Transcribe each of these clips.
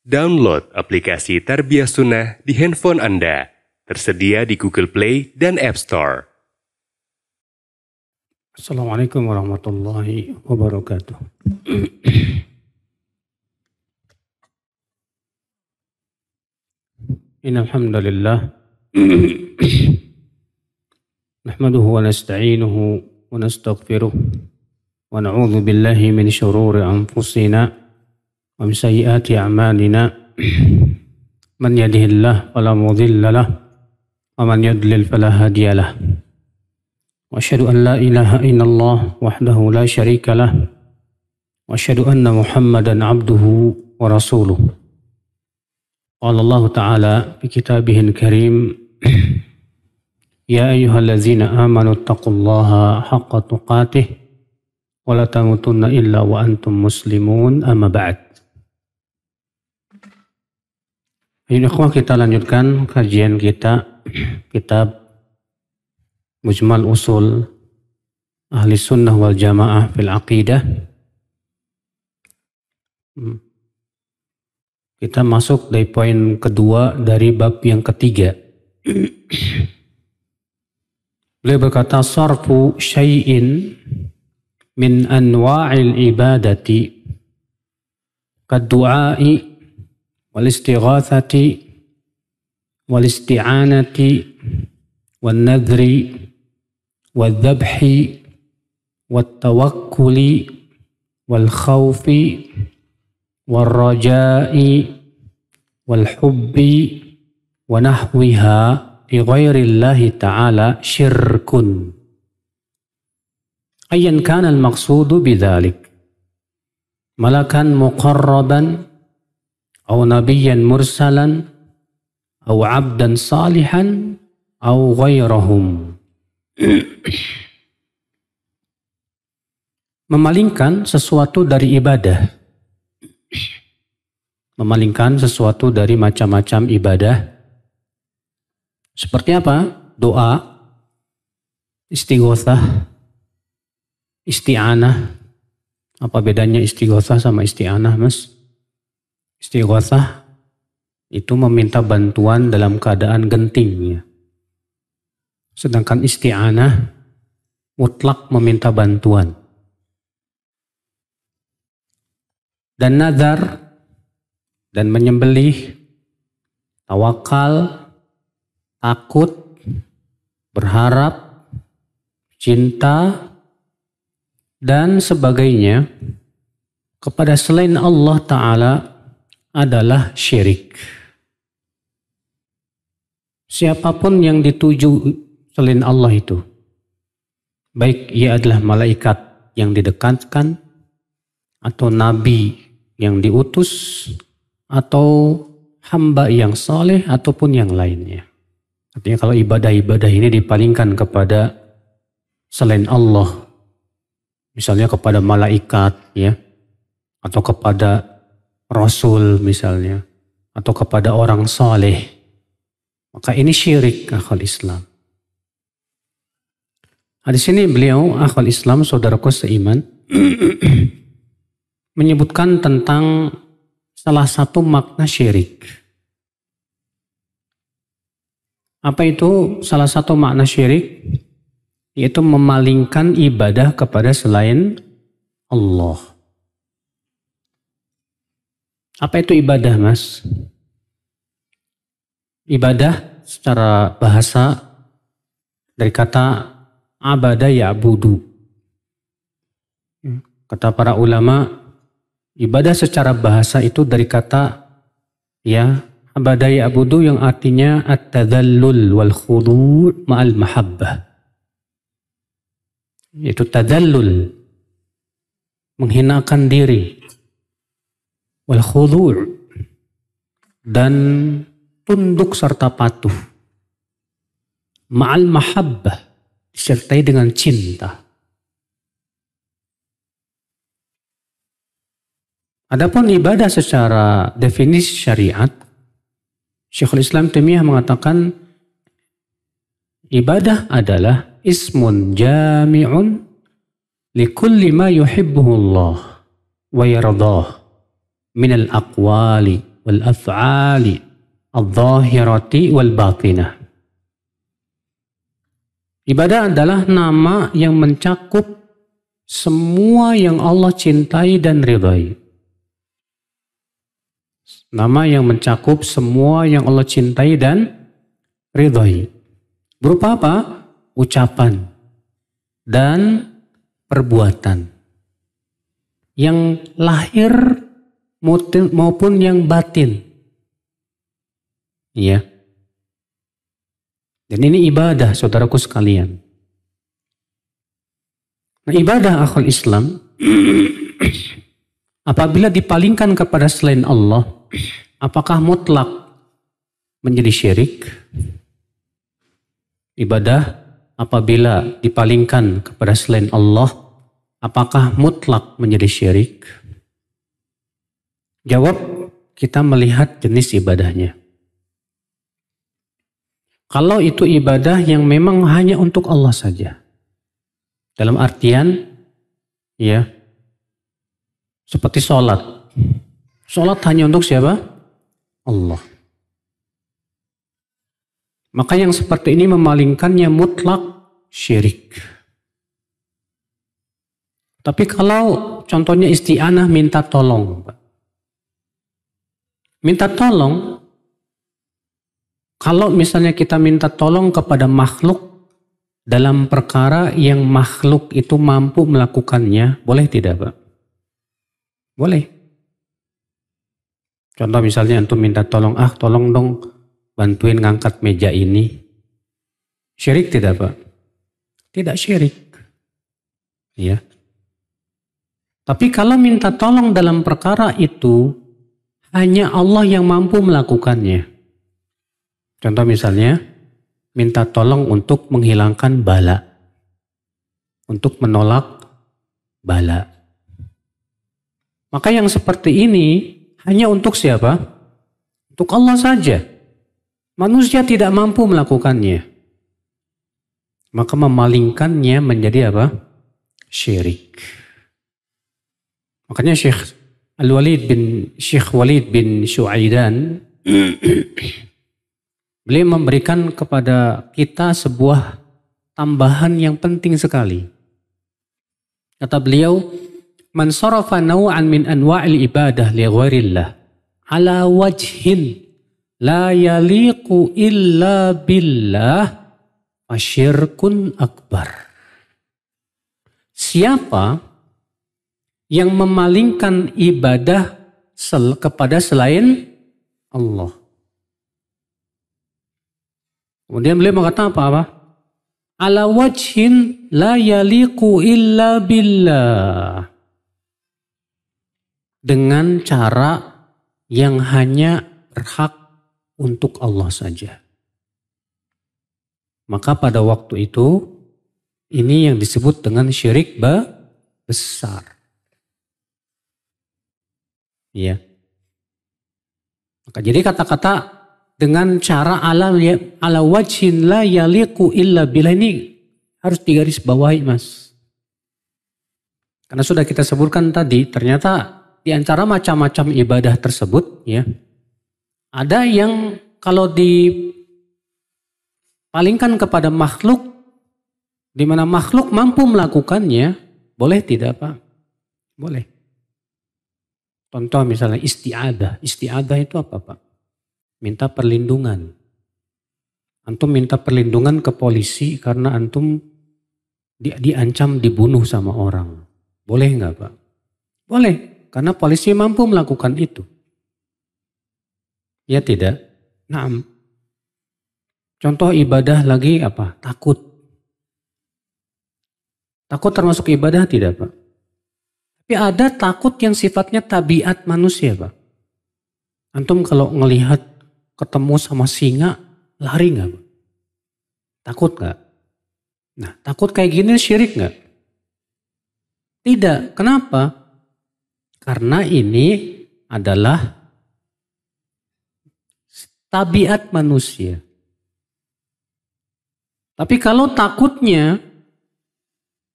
Download aplikasi Tarbiyah Sunnah di handphone Anda. Tersedia di Google Play dan App Store. Assalamualaikum warahmatullahi wabarakatuh. Innal hamdalillah nahmaduhu wa nasta'inuhu wa nastaghfiruh wa na'udzu billahi min shururi anfusina wa min sayyiati a'malina. Man yahdihillahu fala mudilla lahu wa man yudlil fala hadiya lahu. Wa asyhadu an la ilaha illallah wahdahu la syarika lah. Wa asyhadu anna Muhammadan abduhu wa rasuluh. Qala Allah Ta'ala fi kitabihil karim, ya ayyuhallazina amanu taqullaha haqqa tuqatih wa la tamutunna illa wa antum muslimun, amma ba'd. Ini ikhwah, kita lanjutkan kajian kita kitab Mujmal Usul Ahli Sunnah wal Jamaah fil Aqidah. Kita masuk dari poin kedua dari bab yang ketiga. Beliau berkata, sarfu syai'in min anwa'il ibadati kad-du'ai wal istighatsati wal isti'anati wan nadhri wal dhabhi wat tawakkuli wal khawfi wal raja'i wal hubbi wa nahwiha li ghairillahi ta'ala syirkun. Ayyan kana al-maqsudu bidzalik malakan muqarraban aw nabiyyan mursalan aw 'abdan salihan aw ghairahum. Memalingkan sesuatu dari ibadah, memalingkan sesuatu dari macam-macam ibadah. Seperti apa? Doa, istighotsah, isti'anah. Apa bedanya istighotsah sama isti'anah, Mas? Istighotsah itu meminta bantuan dalam keadaan genting, ya. Sedangkan isti'anah mutlak meminta bantuan. Dan nazar dan menyembelih, tawakal, takut, berharap, cinta, dan sebagainya kepada selain Allah Ta'ala adalah syirik. Siapapun yang dituju selain Allah itu, baik ia adalah malaikat yang didekatkan, atau nabi yang diutus, atau hamba yang saleh, ataupun yang lainnya. Artinya kalau ibadah-ibadah ini dipalingkan kepada selain Allah, misalnya kepada malaikat, ya, atau kepada Rasul misalnya, atau kepada orang saleh, maka ini syirik, akhwal Islam. Di sini beliau, akhwal Islam, saudaraku seiman, menyebutkan tentang salah satu makna syirik. Apa itu salah satu makna syirik? Yaitu memalingkan ibadah kepada selain Allah. Apa itu ibadah, Mas? Ibadah secara bahasa dari kata abada ya'budu. Kata para ulama, ibadah secara bahasa itu dari kata, ya, abada ya'budu, yang artinya at-tadallul wal khudu' ma'al mahabbah. Yaitu tadallul, menghinakan diri, wal khudu', dan tunduk serta patuh, ma'al mahabbah, disertai dengan cinta. Adapun ibadah secara definisi syariat, Syekhul Islam Taimiyah mengatakan ibadah adalah ismun jami'un likulli ma yuhibbuhu Allah wa yardah minal aqwali wal af'ali adh-dhahirati wal batinah. Ibadah adalah nama yang mencakup semua yang Allah cintai dan ridhai. Nama yang mencakup semua yang Allah cintai dan ridhai. Berupa apa? Ucapan dan perbuatan. Yang lahir maupun yang batin. Ya. Dan ini ibadah, saudaraku sekalian. Nah, ibadah akhul Islam apabila dipalingkan kepada selain Allah, apakah mutlak menjadi syirik? Ibadah apabila dipalingkan kepada selain Allah, apakah mutlak menjadi syirik? Jawab, kita melihat jenis ibadahnya. Kalau itu ibadah yang memang hanya untuk Allah saja. Dalam artian, ya, seperti sholat. Sholat hanya untuk siapa? Allah. Maka yang seperti ini memalingkannya mutlak syirik. Tapi kalau contohnya isti'anah, minta tolong. Minta tolong, kalau misalnya kita minta tolong kepada makhluk dalam perkara yang makhluk itu mampu melakukannya, boleh tidak, Pak? Boleh. Contoh misalnya antum minta tolong, tolong dong bantuin ngangkat meja ini. Syirik tidak, Pak? Tidak syirik. Ya. Tapi kalau minta tolong dalam perkara itu hanya Allah yang mampu melakukannya. Contoh misalnya minta tolong untuk menghilangkan bala. Untuk menolak bala. Maka yang seperti ini hanya untuk siapa? Untuk Allah saja. Manusia tidak mampu melakukannya. Maka memalingkannya menjadi apa? Syirik. Makanya Syekh Walid bin Syuaidan beliau memberikan kepada kita sebuah tambahan yang penting sekali. Kata beliau, man sarafa naw'an min anwa'il ibadah li ghairillah ala wajhin la yaliqu illa billah fasyirkun akbar. Siapa yang memalingkan ibadah kepada selain Allah. Kemudian beliau mengatakan apa? Ala wajhin la yaliqu illa billah. Dengan cara yang hanya berhak untuk Allah saja. Maka pada waktu itu, ini yang disebut dengan syirik besar. Ya. Maka jadi kata-kata dengan cara ala wajhin la yaliqu illa billah ini harus digaris bawahi, Mas. Karena sudah kita sebutkan tadi, ternyata di antara macam-macam ibadah tersebut, ya, ada yang kalau dipalingkan kepada makhluk, di mana makhluk mampu melakukannya, boleh tidak, Pak? Boleh. Contoh misalnya isti'adah. Isti'adah itu apa, Pak? Minta perlindungan. Antum minta perlindungan ke polisi karena antum diancam dibunuh sama orang. Boleh nggak, Pak? Boleh, karena polisi mampu melakukan itu. Ya tidak? Naam. Contoh ibadah lagi apa? Takut. Takut termasuk ibadah tidak, Pak? Tapi ada takut yang sifatnya tabiat manusia, Pak. Antum kalau ngelihat ketemu sama singa, lari nggak, Pak? Takut nggak? Nah, takut kayak gini syirik nggak? Tidak. Kenapa? Karena ini adalah tabiat manusia. Tapi kalau takutnya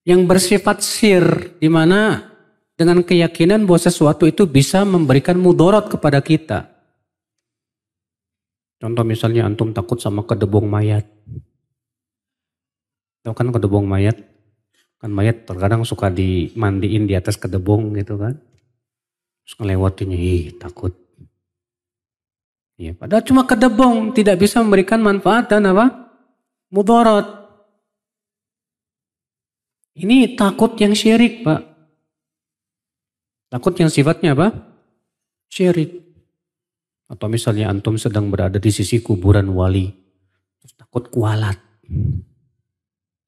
yang bersifat sir, di mana dengan keyakinan bahwa sesuatu itu bisa memberikan mudarat kepada kita. Contoh misalnya antum takut sama kedebong mayat. Tahu kan kedebong mayat? Kan mayat terkadang suka dimandiin di atas kedebong gitu kan. Terus ngelewatinnya, takut. Ya, padahal cuma kedebong, tidak bisa memberikan manfaat dan apa? Mudarat. Ini takut yang syirik, Pak. Takut yang sifatnya apa? Syirik. Atau misalnya antum sedang berada di sisi kuburan wali. Terus takut kualat.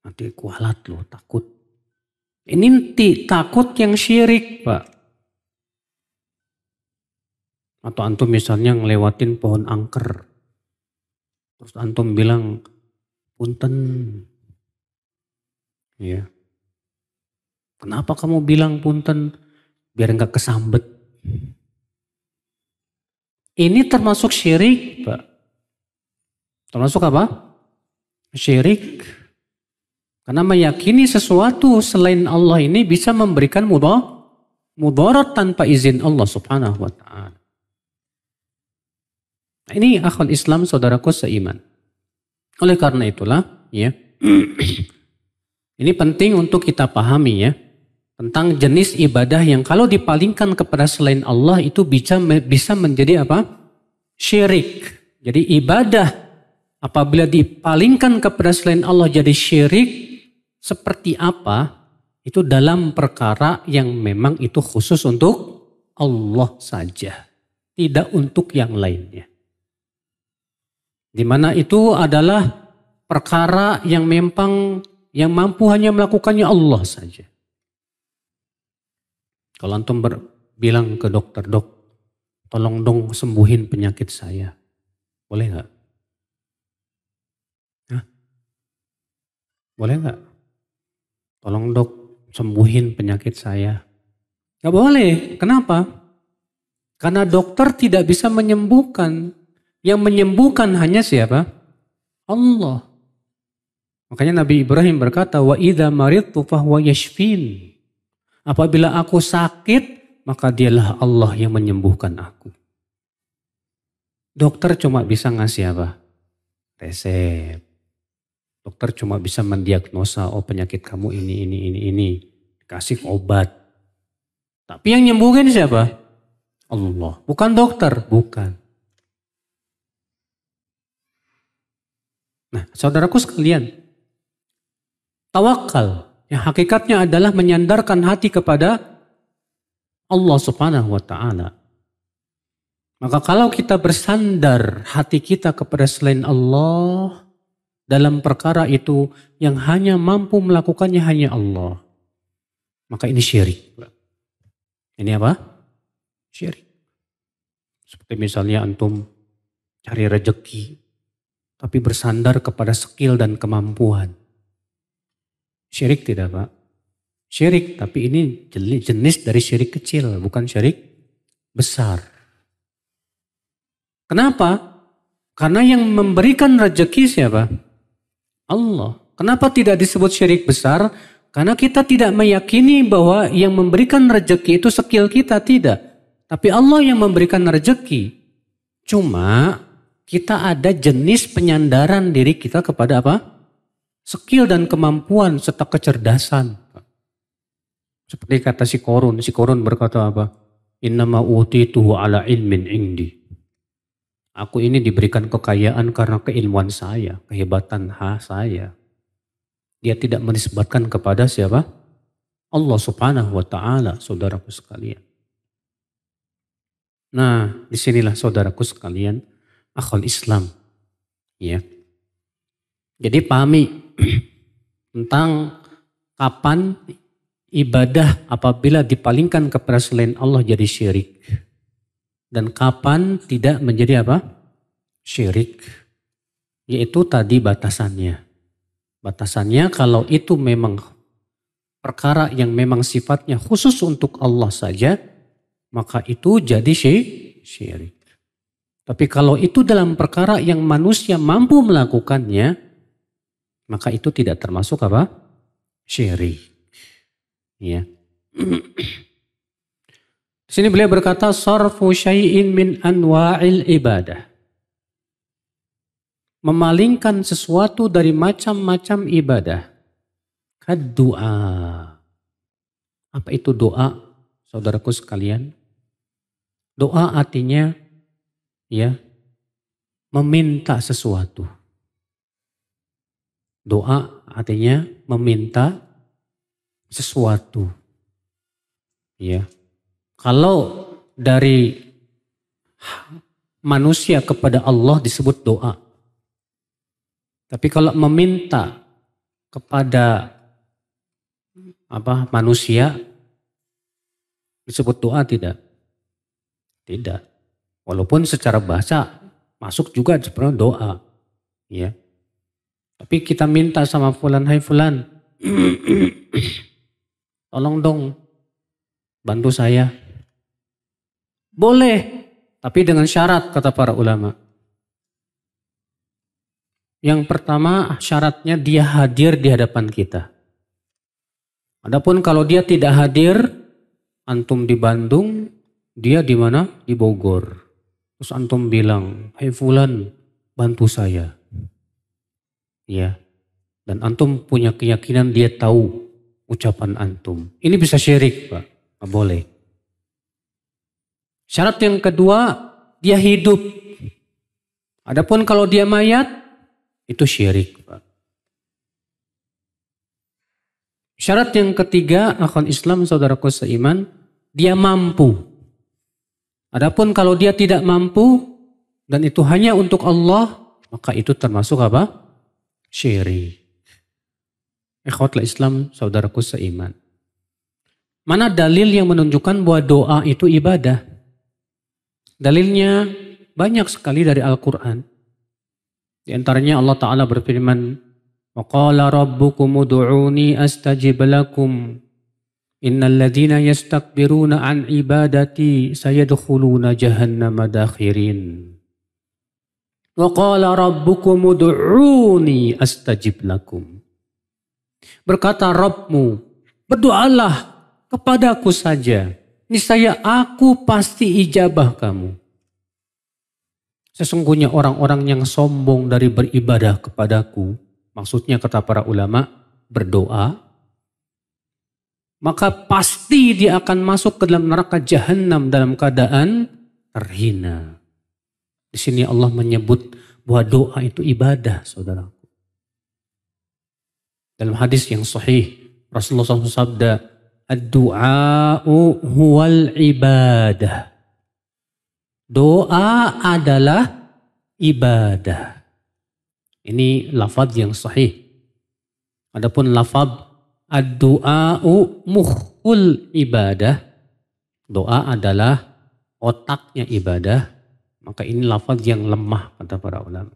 Nanti kualat loh, takut. Ini takut yang syirik, Pak. Atau antum misalnya ngelewatin pohon angker. Terus antum bilang, punten. Ya. Kenapa kamu bilang punten? Biar enggak kesambet. Ini termasuk syirik, Pak. Termasuk apa? Syirik. Karena meyakini sesuatu selain Allah ini bisa memberikan mudarat tanpa izin Allah Subhanahu wa ta'ala. Nah, ini akhwal Islam, saudaraku seiman. Oleh karena itulah, ya, ini penting untuk kita pahami ya, tentang jenis ibadah yang kalau dipalingkan kepada selain Allah itu bisa menjadi apa? Syirik. Jadi ibadah apabila dipalingkan kepada selain Allah jadi syirik, seperti apa? Itu dalam perkara yang memang itu khusus untuk Allah saja, tidak untuk yang lainnya. Di mana itu adalah perkara yang memang yang mampu hanya melakukannya Allah saja. Kalau antum bilang ke dokter, dok, tolong dong sembuhin penyakit saya. Boleh nggak? Hah? Boleh nggak? Tolong dok sembuhin penyakit saya. Nggak boleh. Kenapa? Karena dokter tidak bisa menyembuhkan. Yang menyembuhkan hanya siapa? Allah. Makanya Nabi Ibrahim berkata, wa idza maridtu fahuwa yashfin. Apabila aku sakit, maka dialah Allah yang menyembuhkan aku. Dokter cuma bisa ngasih apa? Resep. Dokter cuma bisa mendiagnosa, oh penyakit kamu ini. Kasih obat. Tapi yang nyembuhin siapa? Allah. Bukan dokter, bukan. Nah, saudaraku sekalian, tawakal yang hakikatnya adalah menyandarkan hati kepada Allah Subhanahu wa ta'ala. Maka kalau kita bersandar hati kita kepada selain Allah dalam perkara itu yang hanya mampu melakukannya hanya Allah, maka ini syirik. Ini apa? Syirik. Seperti misalnya antum cari rezeki tapi bersandar kepada skill dan kemampuan. Syirik tidak, Pak? Syirik, tapi ini jenis dari syirik kecil, bukan syirik besar. Kenapa? Karena yang memberikan rezeki siapa? Allah. Kenapa tidak disebut syirik besar? Karena kita tidak meyakini bahwa yang memberikan rezeki itu skill kita, tidak. Tapi Allah yang memberikan rezeki. Cuma kita ada jenis penyandaran diri kita kepada apa? Skill dan kemampuan serta kecerdasan. Seperti kata si Korun berkata apa? Innama utituhu ala ilmin indi. Aku ini diberikan kekayaan karena keilmuan saya, kehebatan saya. Dia tidak menisbatkan kepada siapa? Allah Subhanahu wa ta'ala, saudaraku sekalian. Nah, disinilah saudaraku sekalian, akhwal Islam. Ya. Jadi pahami tentang kapan ibadah apabila dipalingkan kepada selain Allah jadi syirik. Dan kapan tidak menjadi apa? Syirik. Yaitu tadi batasannya. Batasannya kalau itu memang perkara yang memang sifatnya khusus untuk Allah saja, maka itu jadi syirik. Tapi kalau itu dalam perkara yang manusia mampu melakukannya, maka itu tidak termasuk apa? Syirik. Ya. Di sini beliau berkata sarfu syai'in min anwa'il ibadah. memalingkan sesuatu dari macam-macam ibadah. Doa. Apa itu doa, saudaraku sekalian? Doa artinya ya meminta sesuatu. Doa artinya meminta sesuatu. Ya. Kalau dari manusia kepada Allah disebut doa. Tapi kalau meminta kepada manusia disebut doa tidak? Tidak. Walaupun secara bahasa masuk juga sebenarnya doa. Ya. Tapi kita minta sama fulan, hai fulan, tolong dong bantu saya. Boleh, tapi dengan syarat kata para ulama. Yang pertama syaratnya dia hadir di hadapan kita. Adapun kalau dia tidak hadir, antum di Bandung, dia di mana? Di Bogor. Terus antum bilang, hai fulan, bantu saya. Ya. Dan antum punya keyakinan dia tahu ucapan antum. Ini bisa syirik, Pak. Nggak boleh. Syarat yang kedua, dia hidup. Adapun kalau dia mayat, itu syirik, Pak. Syarat yang ketiga, akhwan Islam saudaraku seiman, dia mampu. Adapun kalau dia tidak mampu dan itu hanya untuk Allah, maka itu termasuk apa? Syirik. Ikhwatul Islam saudaraku seiman. Mana dalil yang menunjukkan bahwa doa itu ibadah? Dalilnya banyak sekali dari Al-Quran. Di antaranya Allah Ta'ala berfirman, وَقَالَ رَبُّكُمُ دُعُونِي أَسْتَجِبْ لَكُمْ إِنَّ الَّذِينَ يَسْتَكْبِرُونَ عَنْ عِبَادَتِي سَيَدْخُلُونَ جَهَنَّمَ دَاخِرِينَ وَقَالَ رَبُّكُمُ دُعُونِي أَسْتَجِبْ لَكُمْ. Berkata Rabbmu, berdoalah kepadaku saja, niscaya aku pasti ijabah kamu. Sesungguhnya orang-orang yang sombong dari beribadah kepadaku, maksudnya kata para ulama, berdoa, maka pasti dia akan masuk ke dalam neraka jahanam dalam keadaan terhina. Di sini Allah menyebut bahwa doa itu ibadah, saudara. Dalam hadis yang sahih, Rasulullah SAW sabda, ad-du'a'u huwal ibadah. Doa adalah ibadah. Ini lafaz yang sahih. Adapun lafaz ad-du'a'u mukhul ibadah. Doa adalah otaknya ibadah. Maka ini lafaz yang lemah kata para ulama.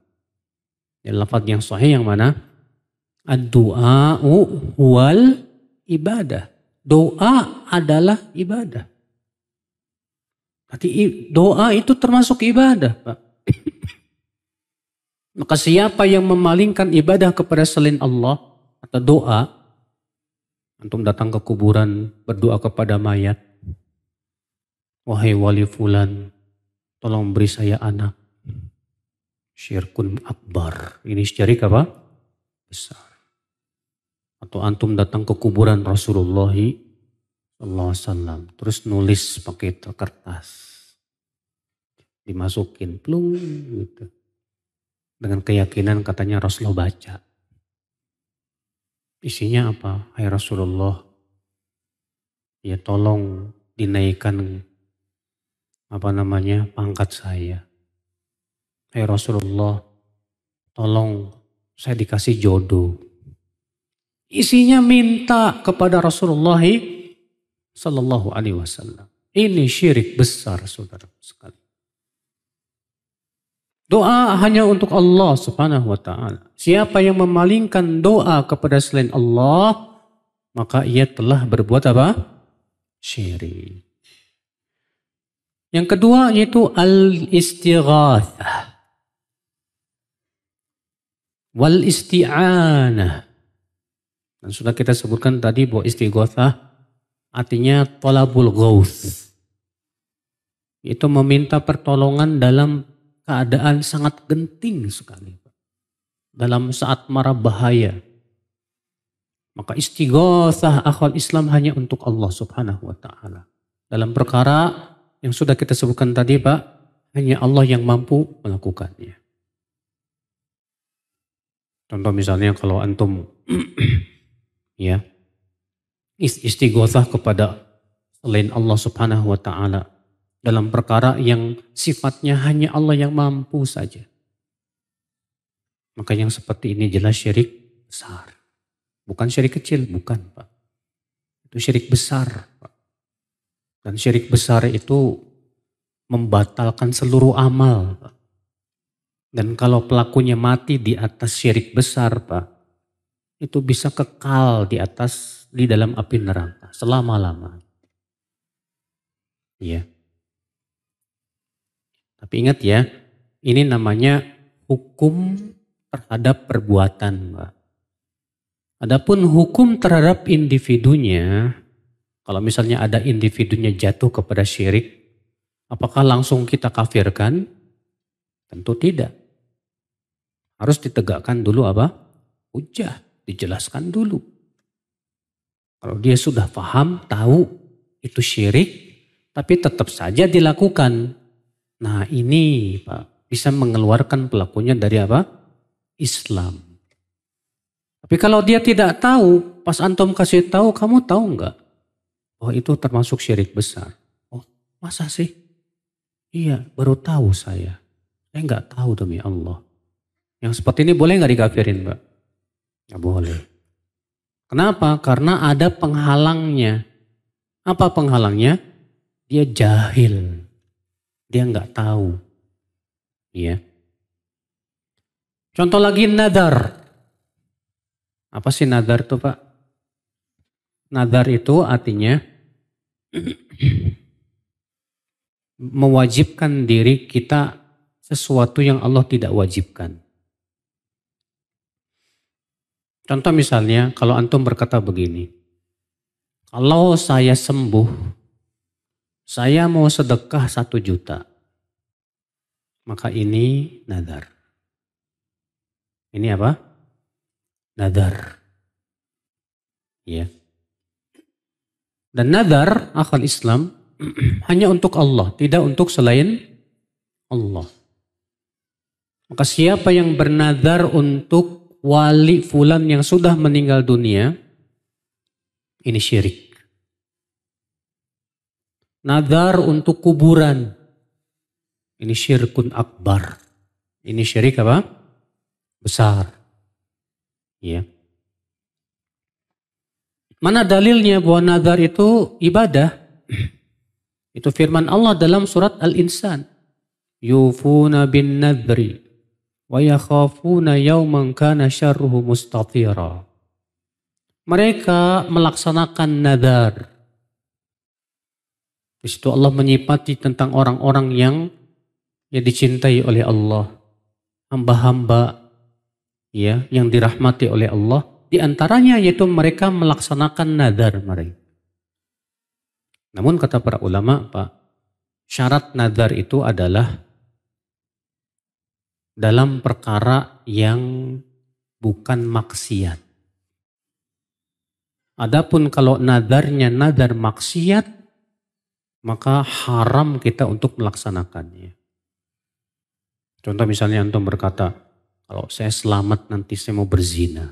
Dan lafaz yang sahih yang mana? Ad-du'a'u huwal ibadah. Doa adalah ibadah. Berarti doa itu termasuk ibadah, Pak. Maka siapa yang memalingkan ibadah kepada selain Allah atau doa, antum datang ke kuburan berdoa kepada mayat, wahai wali fulan, tolong beri saya anak. Syirkun akbar. Ini syirik apa? Besar. Atau antum datang ke kuburan Rasulullah SAW, terus nulis pakai kertas, dimasukin, plung gitu. Dengan keyakinan katanya Rasulullah baca. Isinya apa? Hai Rasulullah, ya tolong dinaikkan pangkat saya. Hai Rasulullah, tolong saya dikasih jodoh. Isinya minta kepada Rasulullah Sallallahu Alaihi Wasallam. Ini syirik besar, saudara sekali. Doa hanya untuk Allah Subhanahu Wa Taala. Siapa yang memalingkan doa kepada selain Allah, maka ia telah berbuat apa? Syirik. Yang kedua yaitu al-istighatsah wal isti'anah. Dan sudah kita sebutkan tadi bahwa istighatsah artinya tolabul ghauth. Itu meminta pertolongan dalam keadaan sangat genting sekali. dalam saat mara bahaya. Maka istighatsah akhwal Islam hanya untuk Allah Subhanahu wa taala. Dalam perkara yang sudah kita sebutkan tadi, Pak, hanya Allah yang mampu melakukannya. Contoh misalnya kalau antum ya istighatsah kepada selain Allah Subhanahu wa taala dalam perkara yang sifatnya hanya Allah yang mampu saja. Maka yang seperti ini jelas syirik besar. Bukan syirik kecil, bukan, Pak. Itu syirik besar, Pak. Dan syirik besar itu membatalkan seluruh amal, Pak. Dan kalau pelakunya mati di atas syirik besar, Pak, itu bisa kekal di dalam api neraka selama-lamanya. Iya. Tapi ingat ya, ini namanya hukum terhadap perbuatan, Pak. Adapun hukum terhadap individunya, kalau misalnya ada individunya jatuh kepada syirik, apakah langsung kita kafirkan? Tentu tidak. Harus ditegakkan dulu apa? Hujjah, dijelaskan dulu. Kalau dia sudah paham, tahu itu syirik, tapi tetap saja dilakukan. Nah ini Pak, bisa mengeluarkan pelakunya dari apa? Islam. Tapi kalau dia tidak tahu, pas antum kasih tahu, kamu tahu nggak? Oh itu termasuk syirik besar. Oh masa sih? Iya baru tahu saya. Saya nggak tahu demi Allah. Yang seperti ini boleh nggak dikafirin, Mbak? Nggak boleh. Kenapa? Karena ada penghalangnya. Apa penghalangnya? Dia jahil. Dia nggak tahu. Iya. Contoh lagi nadar. Apa sih nadar itu, Pak? Nadar itu artinya mewajibkan diri kita sesuatu yang Allah tidak wajibkan. Contoh misalnya kalau antum berkata begini, kalau saya sembuh, saya mau sedekah 1 juta. Maka ini nadar. Ini apa? Nadar. Ya. Dan nadar akal Islam hanya untuk Allah, tidak untuk selain Allah. Maka siapa yang bernadar untuk wali fulan yang sudah meninggal dunia, ini syirik. Nadar untuk kuburan, ini syirkun akbar. Ini syirik apa? Besar. Ya. Mana dalilnya bahwa nadar itu ibadah? Itu firman Allah dalam surat Al-Insan. Yufuna bin nadri wa yakhafuna yawman kana syarruhu mustatira. Mereka melaksanakan nadar. Di situ Allah menyifati tentang orang-orang yang dicintai oleh Allah. Hamba-hamba ya, yang dirahmati oleh Allah, di antaranya yaitu mereka melaksanakan nadar mereka. Namun kata para ulama, Pak, syarat nadar itu adalah dalam perkara yang bukan maksiat. Adapun kalau nadarnya nadar maksiat, maka haram kita untuk melaksanakannya. Contoh misalnya antum berkata, kalau saya selamat nanti saya mau berzina.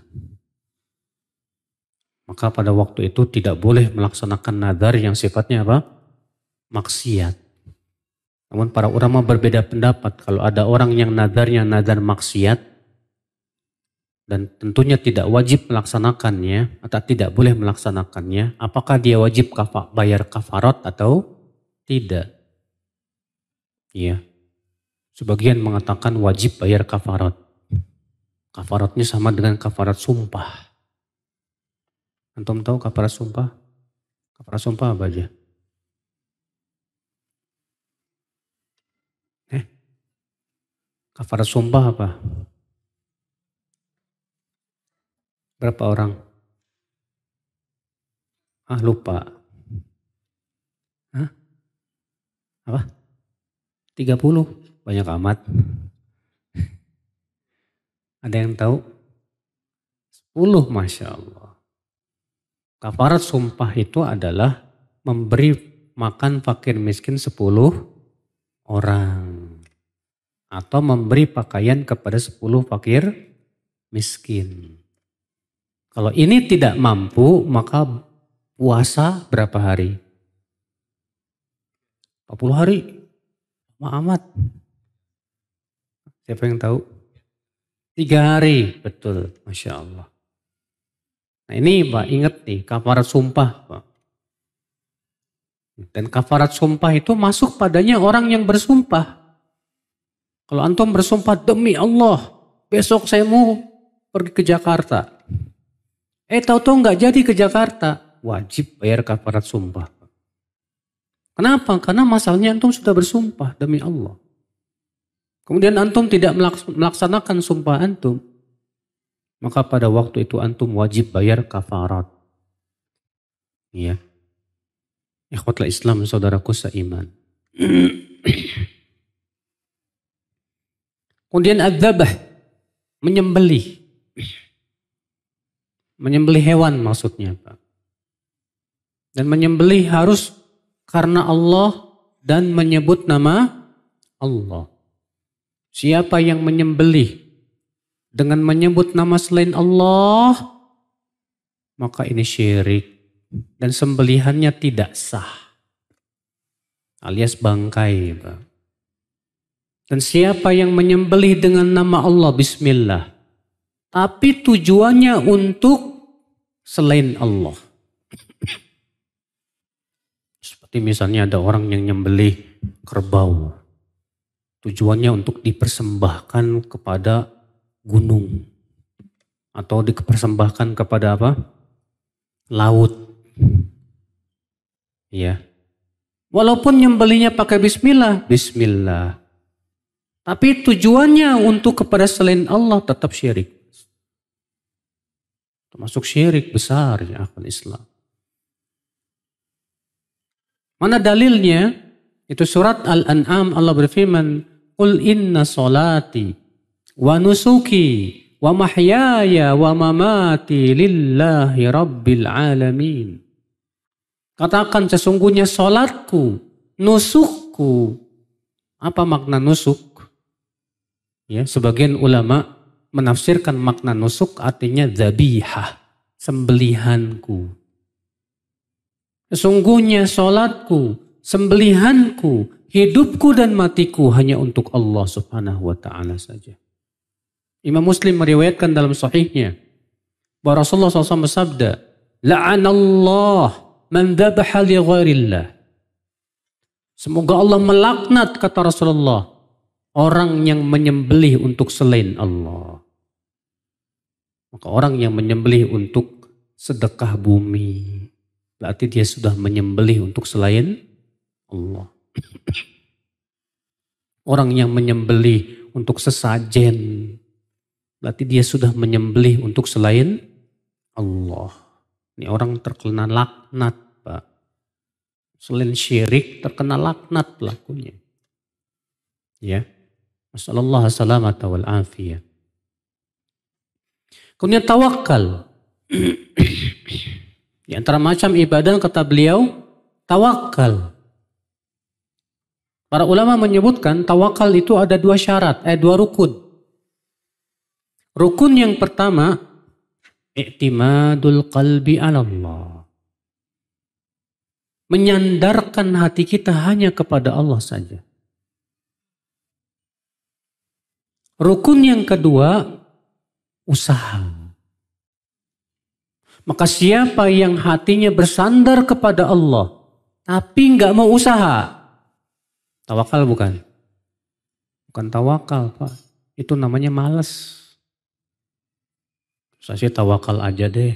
Maka pada waktu itu tidak boleh melaksanakan nadar yang sifatnya apa? Maksiat. Namun para ulama berbeda pendapat. Kalau ada orang yang nadarnya nadar maksiat, dan tentunya tidak wajib melaksanakannya, atau tidak boleh melaksanakannya, apakah dia wajib bayar kafarat atau tidak? Iya. Sebagian mengatakan wajib bayar kafarat. Kafaratnya sama dengan kafarat sumpah. Antum tahu kafarat sumpah? Kafarat sumpah apa aja? Kafarat sumpah apa? Berapa orang? Lupa. Apa? 30? Banyak amat. Ada yang tahu? 10, Masya Allah. Kafarat sumpah itu adalah memberi makan fakir miskin 10 orang. Atau memberi pakaian kepada 10 fakir miskin. Kalau ini tidak mampu, maka puasa berapa hari? 40 hari. Lama amat. Siapa yang tahu? 3 hari. Betul. Masya Allah. Nah ini Pak, ingat nih, kafarat sumpah Pak. Dan kafarat sumpah itu masuk padanya orang yang bersumpah. Kalau antum bersumpah, demi Allah, besok saya mau pergi ke Jakarta. Tahu-tahu nggak jadi ke Jakarta, wajib bayar kafarat sumpah. Kenapa? Karena masalahnya antum sudah bersumpah demi Allah. Kemudian antum tidak melaksanakan sumpah antum, maka pada waktu itu antum wajib bayar kafarat. Ya. Ikhwatul Islam, saudaraku seiman. Kemudian adzabah, menyembelih. Menyembelih hewan maksudnya, Pak. Dan menyembelih harus karena Allah dan menyebut nama Allah. Siapa yang menyembelih dengan menyebut nama selain Allah, maka ini syirik. Dan sembelihannya tidak sah. Alias bangkai, Pak. Dan siapa yang menyembelih dengan nama Allah, bismillah. Tapi tujuannya untuk selain Allah. Seperti misalnya ada orang yang nyembelih kerbau. Tujuannya untuk dipersembahkan kepada gunung. Atau dipersembahkan kepada apa? Laut. Ya. Walaupun nyembelihnya pakai bismillah, bismillah. Tapi tujuannya untuk kepada selain Allah tetap syirik. Termasuk syirik besar ya akal Islam. Mana dalilnya? Itu surat Al-An'am, Allah berfirman, "Qul inna salati wa nusuki wa mahyaya wa mamati lillahi rabbil alamin." Katakan sesungguhnya salatku, nusukku. Apa makna nusuk? Ya, sebagian ulama menafsirkan makna nusuk artinya dzabihah, sembelihanku. Sesungguhnya salatku, sembelihanku, hidupku dan matiku hanya untuk Allah Subhanahu wa taala saja. Imam Muslim meriwayatkan dalam sahihnya bahwa Rasulullah SAW bersabda, "La'anallah man dhabaha li ghairillah." Semoga Allah melaknat, kata Rasulullah, orang yang menyembelih untuk selain Allah. Maka orang yang menyembelih untuk sedekah bumi, berarti dia sudah menyembelih untuk selain Allah. Orang yang menyembelih untuk sesajen, berarti dia sudah menyembelih untuk selain Allah. Ini orang terkena laknat, Pak. Selain syirik terkena laknat pelakunya. Ya. Masallallahu salamata wal afiyah. Kemudian tawakal. Di antara macam ibadah kata beliau, tawakal. Para ulama menyebutkan tawakal itu ada 2 syarat, 2 rukun. Rukun yang pertama, i'timadul qalbi ala Allah. Menyandarkan hati kita hanya kepada Allah saja. Rukun yang kedua, usaha. Maka siapa yang hatinya bersandar kepada Allah, tapi nggak mau usaha, tawakal bukan? Bukan tawakal, Pak. Itu namanya malas. Saya sih tawakal aja deh.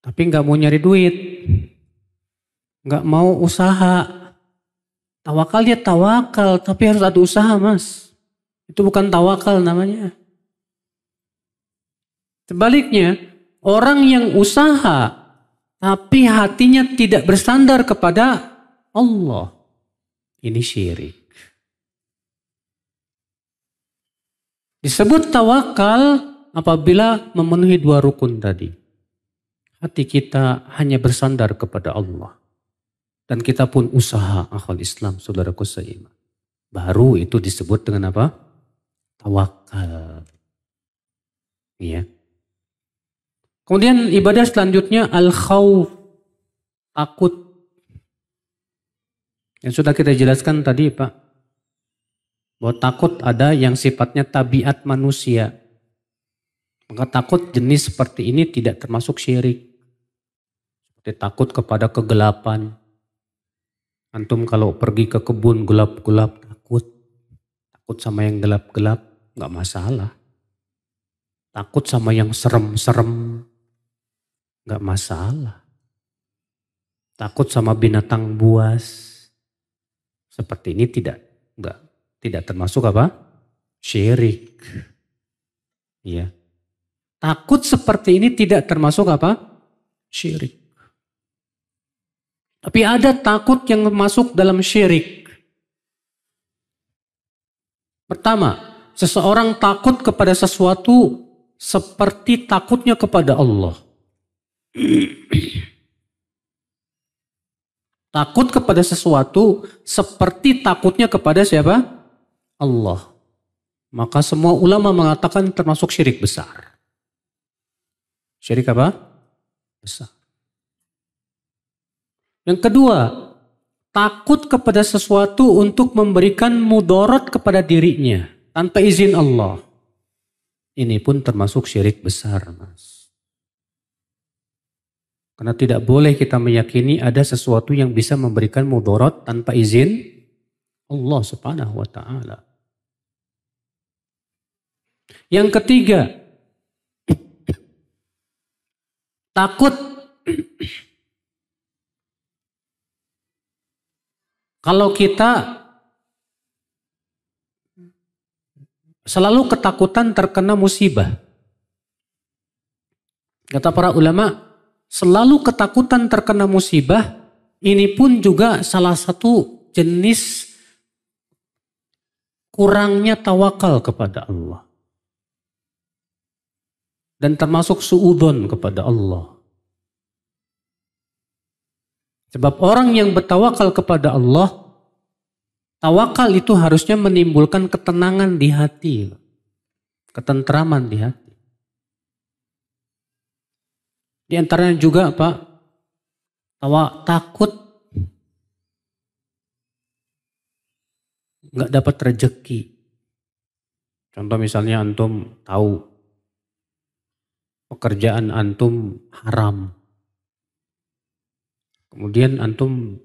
Tapi nggak mau nyari duit. Nggak mau usaha. Tawakal ya tawakal, tapi harus ada usaha, Mas. Itu bukan tawakal namanya. Sebaliknya, orang yang usaha, tapi hatinya tidak bersandar kepada Allah, ini syirik. Disebut tawakal apabila memenuhi 2 rukun tadi. Hati kita hanya bersandar kepada Allah. Dan kita pun usaha akhwal Islam, saudaraku seiman. Baru itu disebut dengan apa? Tawakal. Iya. Kemudian ibadah selanjutnya al-khawf, takut. Yang sudah kita jelaskan tadi Pak, bahwa takut ada yang sifatnya tabiat manusia. Maka takut jenis seperti ini tidak termasuk syirik. Seperti takut kepada kegelapan. Antum kalau pergi ke kebun gelap-gelap takut. Takut sama yang gelap-gelap nggak masalah. Takut sama yang serem-serem nggak masalah. Takut sama binatang buas. Seperti ini tidak termasuk apa? Syirik. Iya. Takut seperti ini tidak termasuk apa? Syirik. Tapi ada takut yang masuk dalam syirik. Pertama, seseorang takut kepada sesuatu seperti takutnya kepada Allah. Takut kepada sesuatu seperti takutnya kepada siapa? Allah. Maka semua ulama mengatakan termasuk syirik besar. Syirik apa? Besar. Yang kedua, takut kepada sesuatu untuk memberikan mudarat kepada dirinya tanpa izin Allah. Ini pun termasuk syirik besar, Mas. Karena tidak boleh kita meyakini ada sesuatu yang bisa memberikan mudarat tanpa izin Allah Subhanahu wa taala. Yang ketiga, takut kalau kita selalu ketakutan terkena musibah. Kata para ulama, selalu ketakutan terkena musibah, ini pun juga salah satu jenis kurangnya tawakal kepada Allah. Dan termasuk suudzon kepada Allah. Sebab orang yang bertawakal kepada Allah, tawakal itu harusnya menimbulkan ketenangan di hati. Ketentraman di hati. Di antaranya juga Pak, takut nggak dapat rezeki. Contoh misalnya antum tahu pekerjaan antum haram. Kemudian antum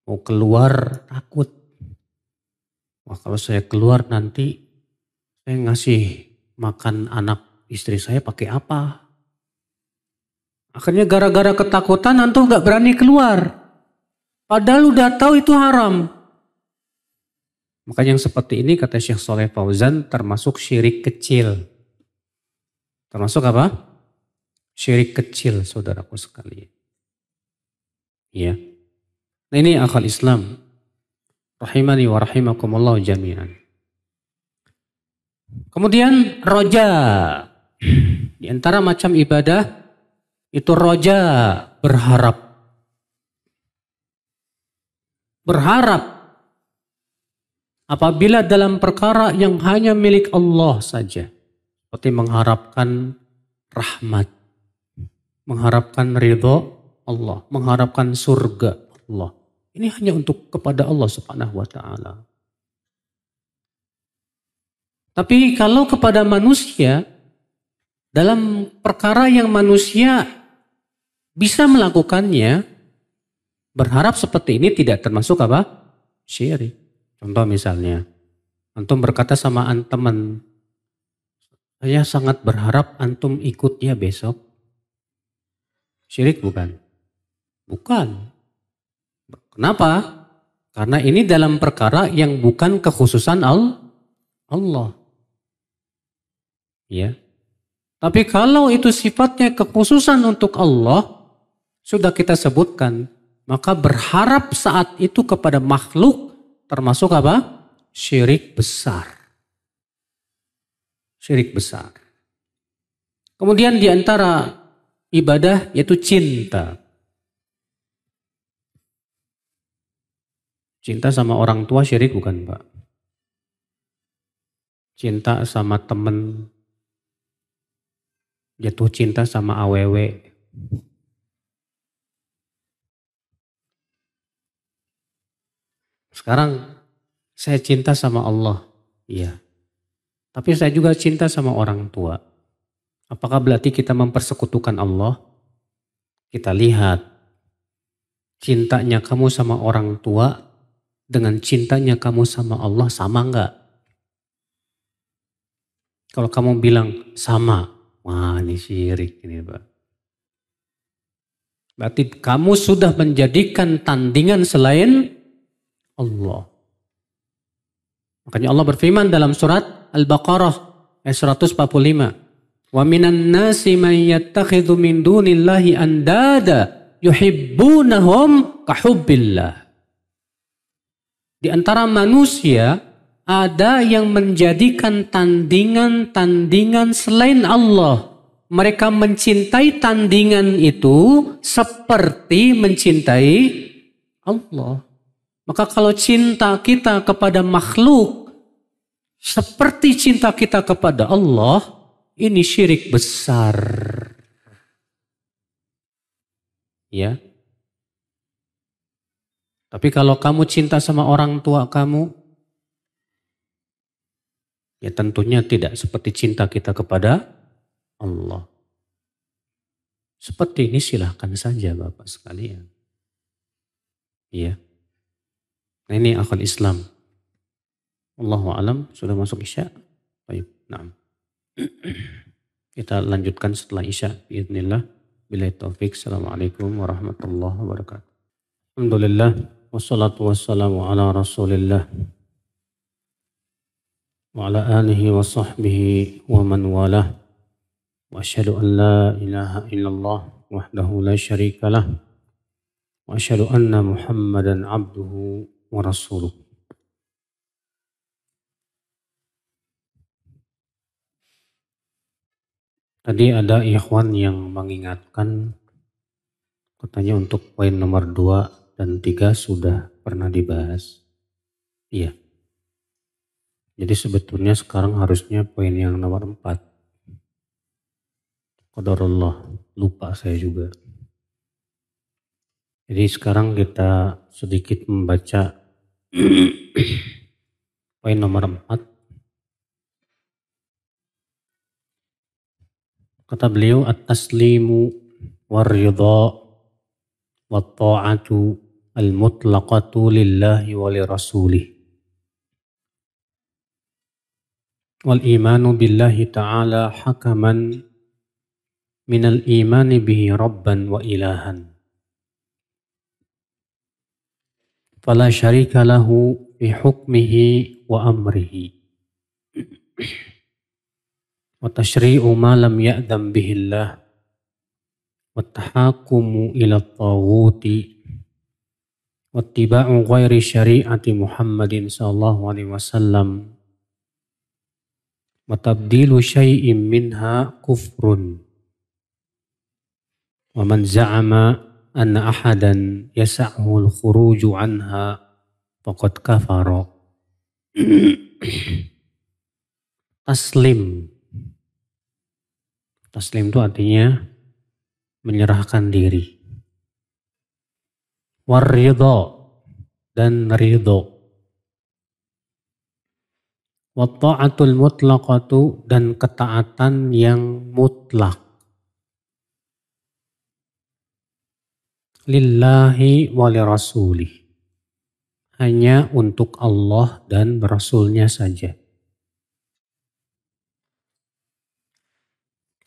mau keluar takut. Wah kalau saya keluar nanti saya ngasih makan anak istri saya pakai apa? Akhirnya gara-gara ketakutan antum gak berani keluar. Padahal udah tahu itu haram. Maka yang seperti ini kata Syekh Shalih Fauzan termasuk syirik kecil. Termasuk apa? Syirik kecil saudaraku sekalian. Ya. Nah ini akal Islam. Rahimani wa rahimakumullah jami'an. Kemudian roja. Di antara macam ibadah itu roja, berharap. Berharap apabila dalam perkara yang hanya milik Allah saja. Seperti mengharapkan rahmat, mengharapkan ridho Allah, mengharapkan surga Allah. Ini hanya untuk kepada Allah Subhanahu wa taala. Tapi kalau kepada manusia, dalam perkara yang manusia bisa melakukannya, berharap seperti ini tidak termasuk apa? Syirik. Contoh misalnya, antum berkata sama teman, saya sangat berharap antum ikut ya besok. Syirik bukan? Bukan. Kenapa? Karena ini dalam perkara yang bukan kekhususan Allah. Ya. Tapi kalau itu sifatnya kekhususan untuk Allah, sudah kita sebutkan, maka berharap saat itu kepada makhluk termasuk apa? Syirik besar. Syirik besar. Kemudian di antara ibadah yaitu cinta. Cinta sama orang tua syirik bukan, Pak? Cinta sama temen, jatuh cinta sama awewe. Sekarang saya cinta sama Allah, iya. Tapi saya juga cinta sama orang tua. Apakah berarti kita mempersekutukan Allah? Kita lihat cintanya kamu sama orang tua dengan cintanya kamu sama Allah sama enggak? Kalau kamu bilang sama, wah ini syirik ini Pak. Berarti kamu sudah menjadikan tandingan selain Allah. Makanya Allah berfirman dalam surat Al-Baqarah ayat 145. Wa minan nasi man yattakhidhu min dunillahi andada yuhibbunahum kahubbillah. Di antara manusia ada yang menjadikan tandingan-tandingan selain Allah. Mereka mencintai tandingan itu seperti mencintai Allah. Maka kalau cinta kita kepada makhluk seperti cinta kita kepada Allah, ini syirik besar. Ya. Tapi kalau kamu cinta sama orang tua kamu, ya tentunya tidak seperti cinta kita kepada Allah. Seperti ini silahkan saja Bapak sekalian. Iya. Nah ini akal Islam. Allahu a'lam, sudah masuk Isya. Baik, nah. Kita lanjutkan setelah Isya. Biidznillah. Billahi taufik. Assalamualaikum warahmatullahi wabarakatuh. Alhamdulillah. Wassalatu wassalamu ala rasulillah. Wa ala alihi wa sahbihi wa man walah. Wa asyhadu an la ilaha illallah wahdahu la syarika lah. Wa asyhadu anna Muhammadan abduhu wa rasuluh. Tadi ada ikhwan yang mengingatkan katanya untuk poin nomor 2 dan 3 sudah pernah dibahas. Iya. Jadi sebetulnya sekarang harusnya poin yang nomor 4. Qadarullah, lupa saya juga. Jadi sekarang kita sedikit membaca poin nomor 4. Kata beliau, at-taslimu war-ridha wat-ta'atu al-mutlaqatu lillahi wa li rasulih. Wal imanu billahi ta'ala hakaman minal imani bihi rabban wa ilahan. Fala syarika lahu fi hukmihi wa amrihi. Wa tashri'u ma lam ya'dam bihillah. Wa tahakumu ila taghuti. Wa ittiba'u ghairi syari'ati Muhammadin sallallahu alaihi wasallam. Wa tabdilu syai'in minha kufrun. Wa man za'ama anna ahadan yasa'hu al-khuruju anha faqad kafara. Taslim. Taslim itu artinya menyerahkan diri. War-ridha dan ridho. Wat-ta'atul mutlaqatu dan ketaatan yang mutlak. Lillahi wa li rasulih. Hanya untuk Allah dan Rasulnya saja.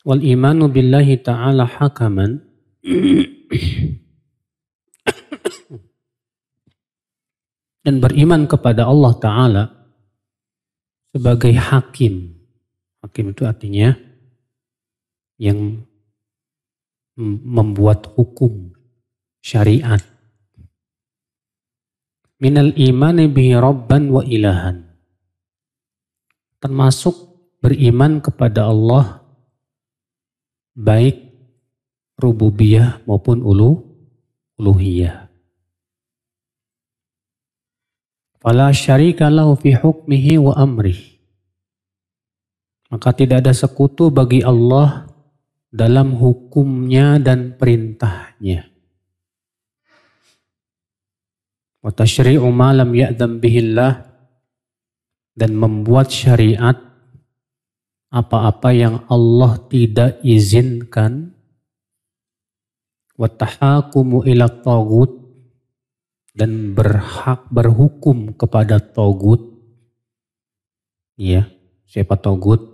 Wal imanu billahi ta'ala hakaman. Dan beriman kepada Allah Ta'ala sebagai hakim. Hakim itu artinya yang membuat hukum syariat. Minal imani bihi rabban wa ilahan. Termasuk beriman kepada Allah baik rububiyah maupun uluhiyah. Fala syarika lahu fi hukmihi wa amrih. Maka tidak ada sekutu bagi Allah dalam hukumnya dan perintahnya. Wa tashri'u ma lam ya'dzam bihillah, dan membuat syariat apa-apa yang Allah tidak izinkan. Wa tahakumu ila taghut, dan berhukum kepada taghut. Ya, siapa taghut?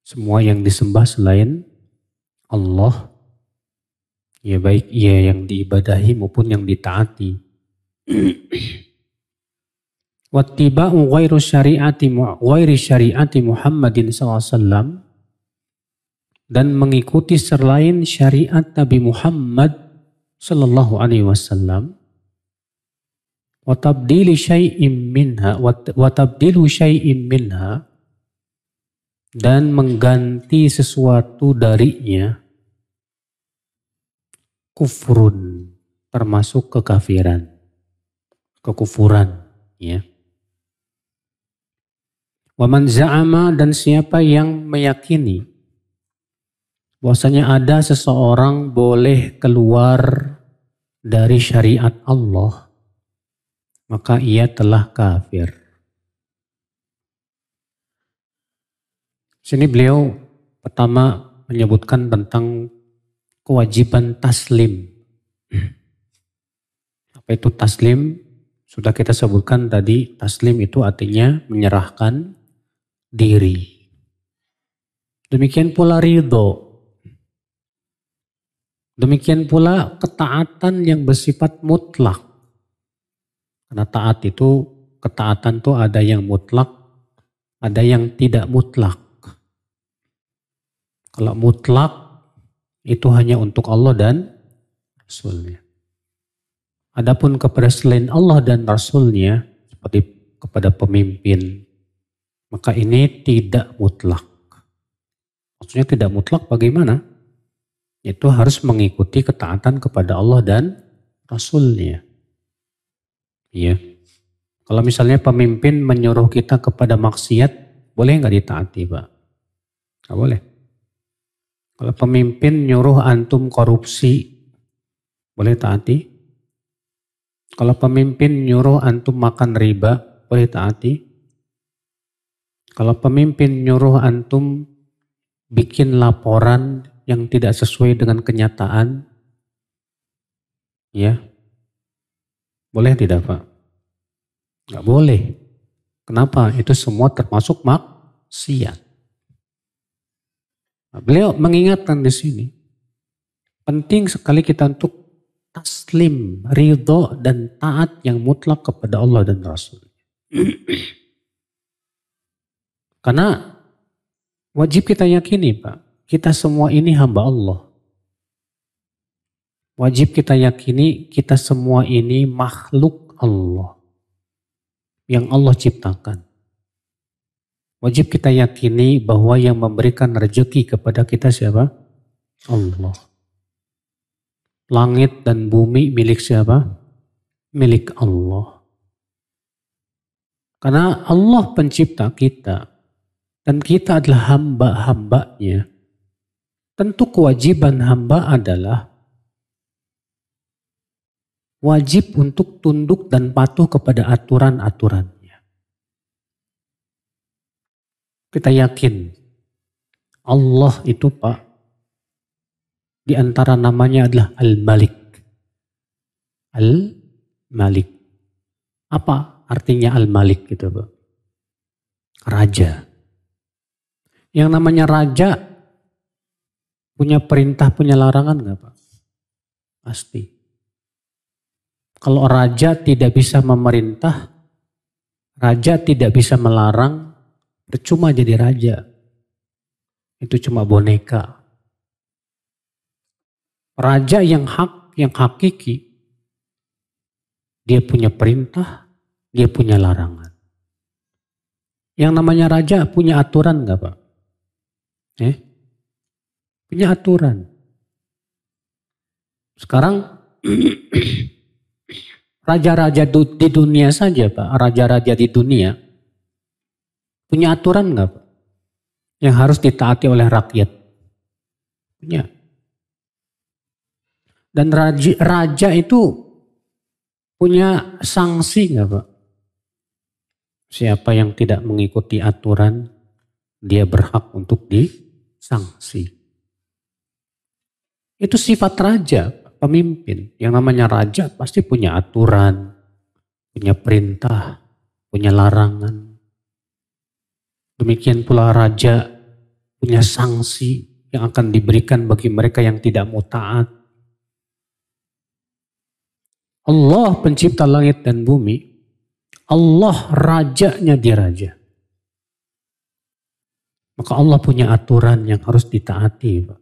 Semua yang disembah selain Allah, ya baik ia yang diibadahi maupun yang ditaati. Wattiba'u ghairi syariati Muhammadin SAW, dan mengikuti selain syariat Nabi Muhammad sallallahu alaihi wasallam. Wa tabdilu syai'in minha, dan mengganti sesuatu darinya, kufrun, termasuk kekafiran, kekufuran, ya. Wa man za'ama, dan siapa yang meyakini bahwasanya ada seseorang boleh keluar dari syariat Allah, maka ia telah kafir. Sini beliau pertama menyebutkan tentang kewajiban taslim. Apa itu taslim? Sudah kita sebutkan tadi, taslim itu artinya menyerahkan diri. Demikian pula ridho. Demikian pula ketaatan yang bersifat mutlak. Karena taat itu, ketaatan itu ada yang mutlak, ada yang tidak mutlak. Kalau mutlak itu hanya untuk Allah dan Rasulnya. Adapun kepada selain Allah dan Rasulnya, seperti kepada pemimpin, maka ini tidak mutlak. Maksudnya tidak mutlak bagaimana? Itu harus mengikuti ketaatan kepada Allah dan Rasulnya. Iya. Kalau misalnya pemimpin menyuruh kita kepada maksiat, boleh nggak ditaati, Pak? Nggak boleh. Kalau pemimpin nyuruh antum korupsi, boleh taati? Kalau pemimpin nyuruh antum makan riba, boleh taati? Kalau pemimpin nyuruh antum bikin laporan yang tidak sesuai dengan kenyataan, ya, boleh tidak, Pak? Nggak boleh. Kenapa? Itu semua termasuk maksiat. Beliau mengingatkan di sini, penting sekali kita untuk taslim, ridho dan taat yang mutlak kepada Allah dan Rasul. Karena wajib kita yakini, Pak, kita semua ini hamba Allah. Wajib kita yakini kita semua ini makhluk Allah yang Allah ciptakan. Wajib kita yakini bahwa yang memberikan rezeki kepada kita siapa? Allah. Langit dan bumi milik siapa? Milik Allah. Karena Allah pencipta kita dan kita adalah hamba-hambanya. Tentu kewajiban hamba adalah wajib untuk tunduk dan patuh kepada aturan-aturannya. Kita yakin Allah itu, Pak, di antara namanya adalah Al-Malik. Al-Malik. Apa artinya Al-Malik gitu, Pak? Raja. Yang namanya raja punya perintah, punya larangan nggak, Pak? Pasti. Kalau raja tidak bisa memerintah, raja tidak bisa melarang, percuma jadi raja. Itu cuma boneka. Raja yang hakiki, dia punya perintah, dia punya larangan. Yang namanya raja punya aturan nggak, Pak? Punya aturan. Sekarang raja-raja di dunia saja Pak, raja-raja di dunia punya aturan nggak Pak? Yang harus ditaati oleh rakyat. Punya. Dan raja itu punya sanksi nggak Pak? Siapa yang tidak mengikuti aturan, dia berhak untuk disanksi. Itu sifat raja, pemimpin. Yang namanya raja pasti punya aturan, punya perintah, punya larangan. Demikian pula raja punya sanksi yang akan diberikan bagi mereka yang tidak mau taat. Allah pencipta langit dan bumi, Allah rajanya dia raja. Maka Allah punya aturan yang harus ditaati, Pak.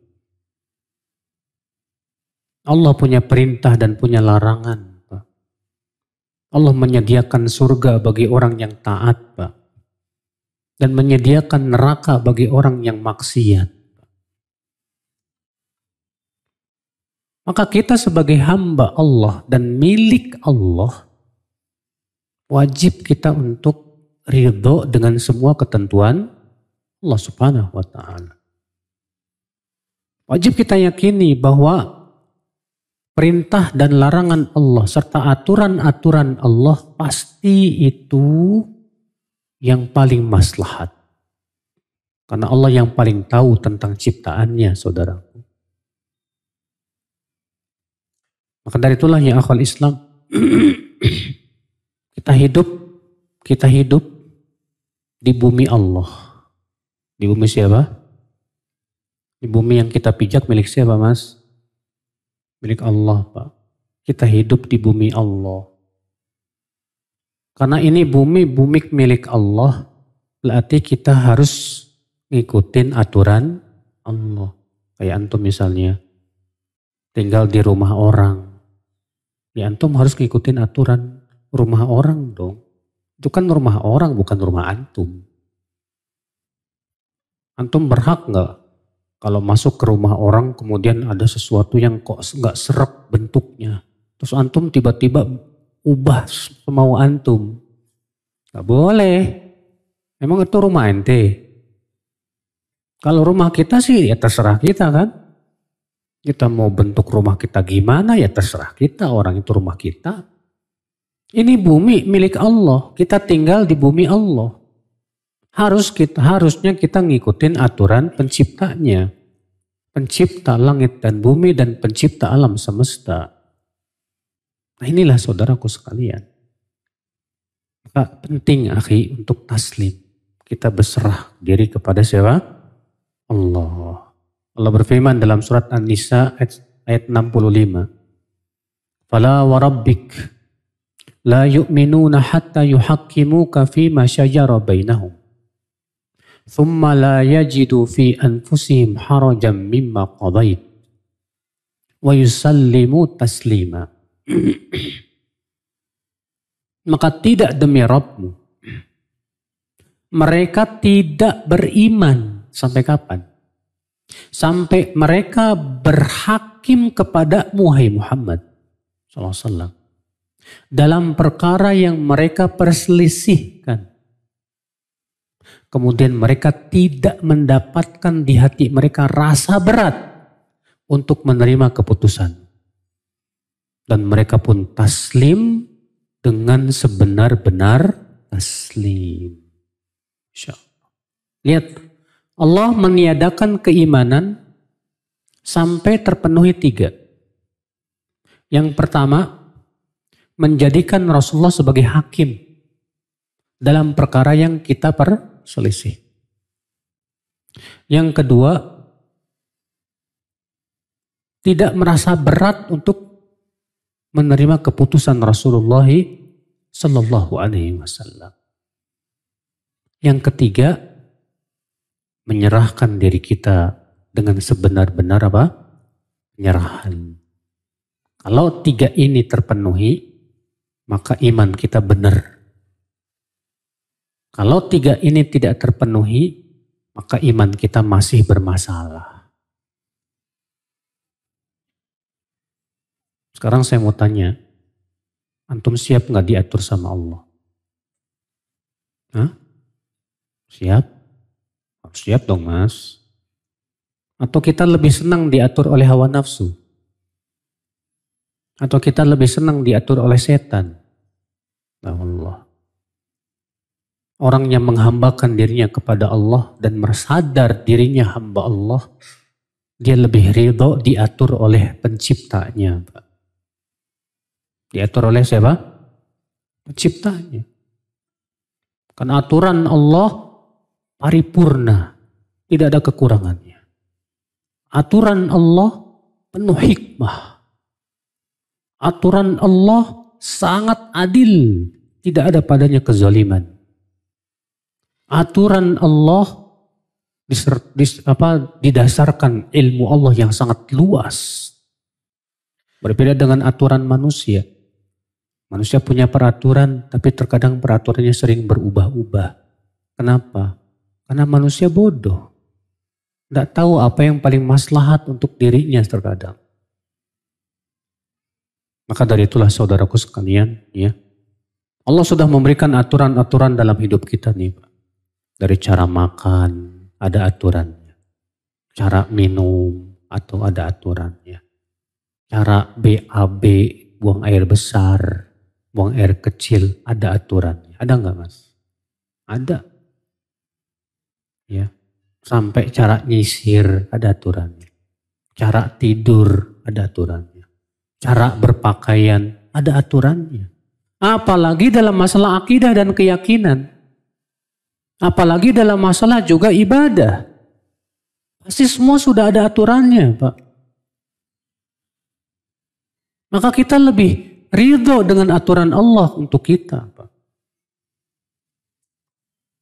Allah punya perintah dan punya larangan, Pak. Allah menyediakan surga bagi orang yang taat, Pak. Dan menyediakan neraka bagi orang yang maksiat. Maka kita sebagai hamba Allah dan milik Allah, wajib kita untuk ridho dengan semua ketentuan Allah Subhanahu wa Ta'ala. Wajib kita yakini bahwa perintah dan larangan Allah serta aturan-aturan Allah pasti itu yang paling maslahat. Karena Allah yang paling tahu tentang ciptaannya, saudaraku. Maka dari itulah ya akhwal Islam, kita hidup di bumi Allah. Di bumi siapa? Di bumi yang kita pijak milik siapa, Mas? Milik Allah, Pak. Kita hidup di bumi Allah. Karena ini bumi milik Allah, berarti kita harus ngikutin aturan Allah. Kayak antum misalnya, tinggal di rumah orang. Ya antum harus ngikutin aturan rumah orang dong. Itu kan rumah orang, bukan rumah antum. Antum berhak nggak kalau masuk ke rumah orang kemudian ada sesuatu yang kok nggak serak bentuknya. Terus antum tiba-tiba ubah semau antum. Nggak boleh. Memang itu rumah ente. Kalau rumah kita sih ya terserah kita kan. Kita mau bentuk rumah kita gimana ya terserah kita, orang itu rumah kita. Ini bumi milik Allah, kita tinggal di bumi Allah. Harusnya kita ngikutin aturan penciptanya. Pencipta langit dan bumi dan pencipta alam semesta. Nah inilah saudaraku sekalian. Maka penting akhi untuk taslim. Kita berserah diri kepada siapa? Allah. Allah berfirman dalam surat An-Nisa ayat 65. Fala wa rabbik la yu'minuna hatta yuhaqqimuka fima syajara bainahum. Thumma la yajidu fi anfusihim harajan mimma qadait. Wa yusallimu taslima. Maka tidak demi Rabbmu. Mereka tidak beriman. Sampai kapan? Sampai mereka berhakim kepadamu, hai Muhammad SAW, dalam perkara yang mereka perselisihkan. Kemudian mereka tidak mendapatkan di hati mereka rasa berat untuk menerima keputusan. Dan mereka pun taslim dengan sebenar-benar taslim. Insya Allah. Lihat. Allah meniadakan keimanan sampai terpenuhi 3. Yang pertama, menjadikan Rasulullah sebagai hakim dalam perkara yang kita perselisih. Yang kedua, tidak merasa berat untuk menerima keputusan Rasulullah Sallallahu Alaihi Wasallam. Yang ketiga, menyerahkan diri kita dengan sebenar-benar apa? Penyerahan. Kalau 3 ini terpenuhi, maka iman kita benar. Kalau 3 ini tidak terpenuhi, maka iman kita masih bermasalah. Sekarang saya mau tanya, antum siap nggak diatur sama Allah? Hah? Siap? Harus siap dong mas. Atau kita lebih senang diatur oleh hawa nafsu? Atau kita lebih senang diatur oleh setan? Ya Allah. Orang yang menghambakan dirinya kepada Allah dan mersadar dirinya hamba Allah, dia lebih ridho diatur oleh penciptanya. Diatur oleh siapa? Penciptanya. Karena aturan Allah paripurna, tidak ada kekurangannya. Aturan Allah penuh hikmah. Aturan Allah sangat adil, tidak ada padanya kezaliman. Aturan Allah didasarkan ilmu Allah yang sangat luas. Berbeda dengan aturan manusia. Manusia punya peraturan, tapi terkadang peraturannya sering berubah-ubah. Kenapa? Karena manusia bodoh. Tidak tahu apa yang paling maslahat untuk dirinya terkadang. Maka dari itulah saudaraku sekalian, ya, Allah sudah memberikan aturan-aturan dalam hidup kita nih, Pak. Dari cara makan, ada aturannya. Cara minum, atau ada aturannya. Cara BAB, buang air besar, buang air kecil, ada aturannya. Ada nggak mas? Ada. Ya. Sampai cara nyisir, ada aturannya. Cara tidur, ada aturannya. Cara berpakaian, ada aturannya. Apalagi dalam masalah akidah dan keyakinan. Apalagi dalam masalah juga ibadah. Pasti semua sudah ada aturannya, Pak. Maka kita lebih ridho dengan aturan Allah untuk kita, Pak.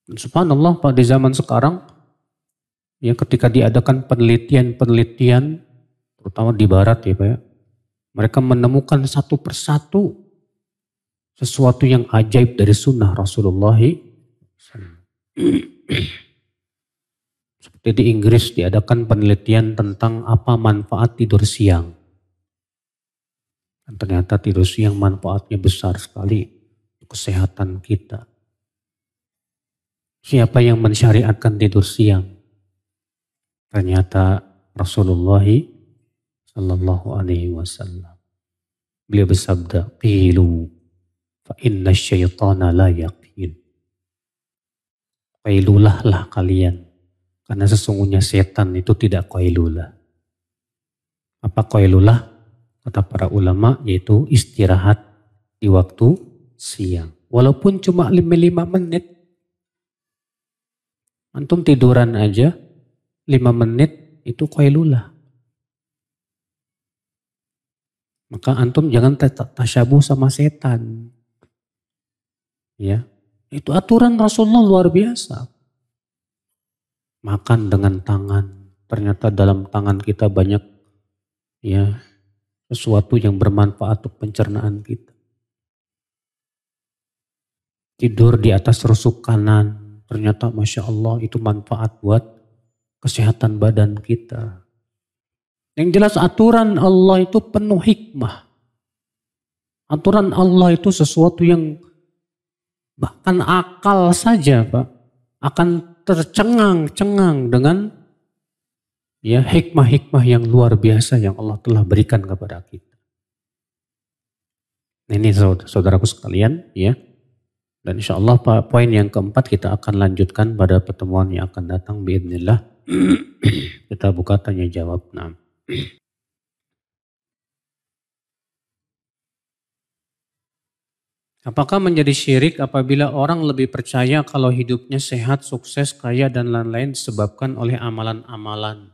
Dan subhanallah, Pak, di zaman sekarang, ya ketika diadakan penelitian-penelitian, terutama di barat ya Pak ya, mereka menemukan satu persatu sesuatu yang ajaib dari sunnah Rasulullah. Seperti di Inggris diadakan penelitian tentang apa manfaat tidur siang. Dan ternyata tidur siang manfaatnya besar sekali untuk kesehatan kita. Siapa yang mensyariatkan tidur siang? Ternyata Rasulullah sallallahu alaihi wasallam. Beliau bersabda, "Qilu fa inna syaitana la yaqil." Qailulah lah kalian, karena sesungguhnya setan itu tidak qailulah. Apa qailulah? Kata para ulama yaitu istirahat di waktu siang. Walaupun cuma 5 menit. Antum tiduran aja 5 menit itu qailulah. Maka antum jangan tasyabuh sama setan. Ya. Itu aturan Rasulullah luar biasa. Makan dengan tangan. Ternyata dalam tangan kita banyak ya sesuatu yang bermanfaat untuk pencernaan kita. Tidur di atas rusuk kanan. Ternyata Masya Allah itu manfaat buat kesehatan badan kita. Yang jelas aturan Allah itu penuh hikmah. Aturan Allah itu sesuatu yang bahkan akal saja Pak akan tercengang-cengang dengan ya hikmah-hikmah yang luar biasa yang Allah telah berikan kepada kita. Ini saudaraku sekalian ya. Dan insya Allah poin yang keempat kita akan lanjutkan pada pertemuan yang akan datang biidznillah. Kita buka tanya jawab. Nah. Apakah menjadi syirik apabila orang lebih percaya kalau hidupnya sehat, sukses, kaya dan lain-lain disebabkan oleh amalan-amalan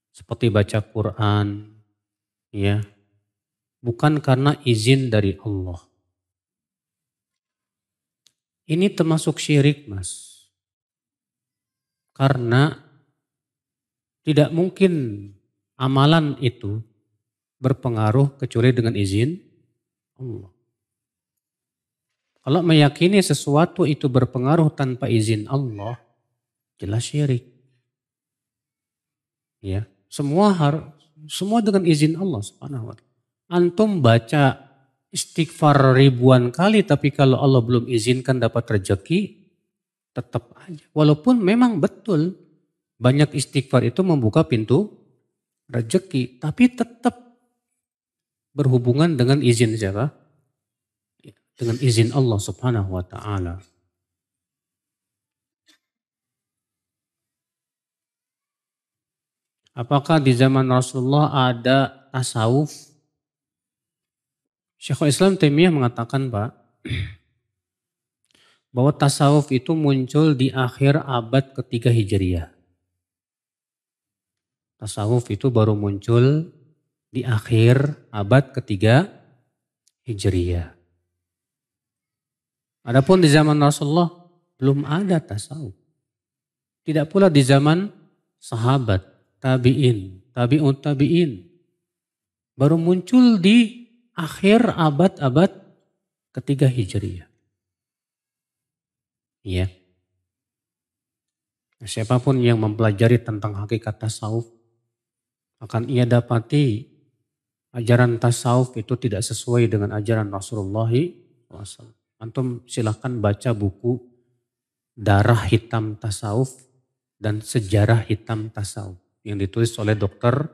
seperti baca Quran, ya, bukan karena izin dari Allah. Ini termasuk syirik, Mas. Karena tidak mungkin amalan itu berpengaruh kecuali dengan izin Allah. Kalau meyakini sesuatu itu berpengaruh tanpa izin Allah, jelas syirik. Ya, semua dengan izin Allah Subhanahu wa taala. Antum baca istighfar ribuan kali tapi kalau Allah belum izinkan dapat rezeki, tetap aja. Walaupun memang betul banyak istighfar itu membuka pintu rezeki, tapi tetap berhubungan dengan izin siapa? Dengan izin Allah Subhanahu wa taala. Apakah di zaman Rasulullah ada tasawuf? Syekhul Islam Taimiyah mengatakan, Pak, bahwa tasawuf itu muncul di akhir abad ketiga Hijriyah. Tasawuf itu baru muncul di akhir abad ketiga Hijriyah. Adapun di zaman Rasulullah belum ada tasawuf. Tidak pula di zaman sahabat, tabi'in, tabi'ut tabi'in. Baru muncul di akhir abad-abad ketiga Hijriyah. Ya. Siapapun yang mempelajari tentang hakikat tasawuf, akan ia dapati ajaran tasawuf itu tidak sesuai dengan ajaran Rasulullah SAW. Antum silahkan baca buku Darah Hitam Tasawuf dan Sejarah Hitam Tasawuf yang ditulis oleh Dr.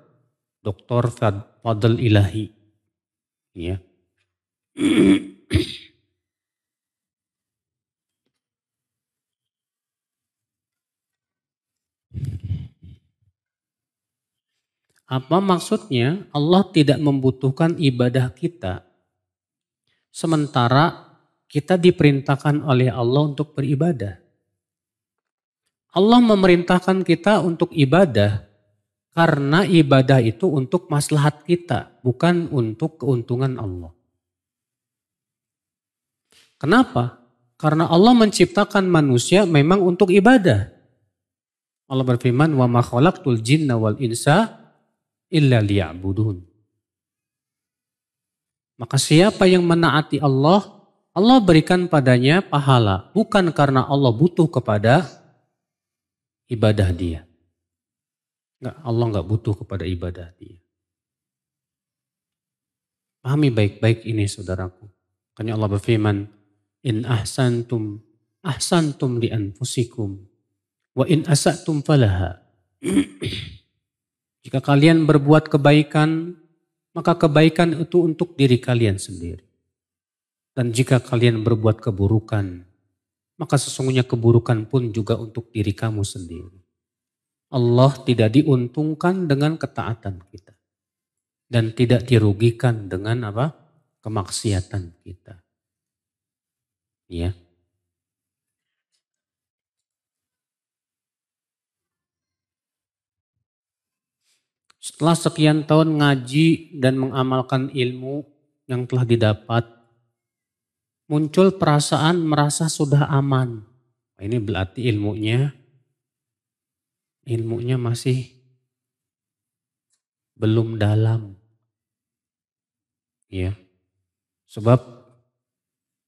Fadl Ilahi. Ya. Apa maksudnya? Allah tidak membutuhkan ibadah kita. Sementara kita diperintahkan oleh Allah untuk beribadah. Allah memerintahkan kita untuk ibadah karena ibadah itu untuk maslahat kita, bukan untuk keuntungan Allah. Kenapa? Karena Allah menciptakan manusia memang untuk ibadah. Allah berfirman, "Wa ma khalaqtul jinna wal insa illa liya'budun." Maka siapa yang menaati Allah, Allah berikan padanya pahala. Bukan karena Allah butuh kepada ibadah dia. Enggak, Allah enggak butuh kepada ibadah dia. Pahami baik-baik ini saudaraku. Makanya Allah berfirman, "In ahsantum li anfusikum wa in asatum falaha." Jika kalian berbuat kebaikan, maka kebaikan itu untuk diri kalian sendiri. Dan jika kalian berbuat keburukan, maka sesungguhnya keburukan pun juga untuk diri kamu sendiri. Allah tidak diuntungkan dengan ketaatan kita. Dan tidak dirugikan dengan apa? Kemaksiatan kita. Ya. Setelah sekian tahun ngaji dan mengamalkan ilmu yang telah didapat, muncul perasaan merasa sudah aman. Ini berarti ilmunya masih belum dalam. Ya. Sebab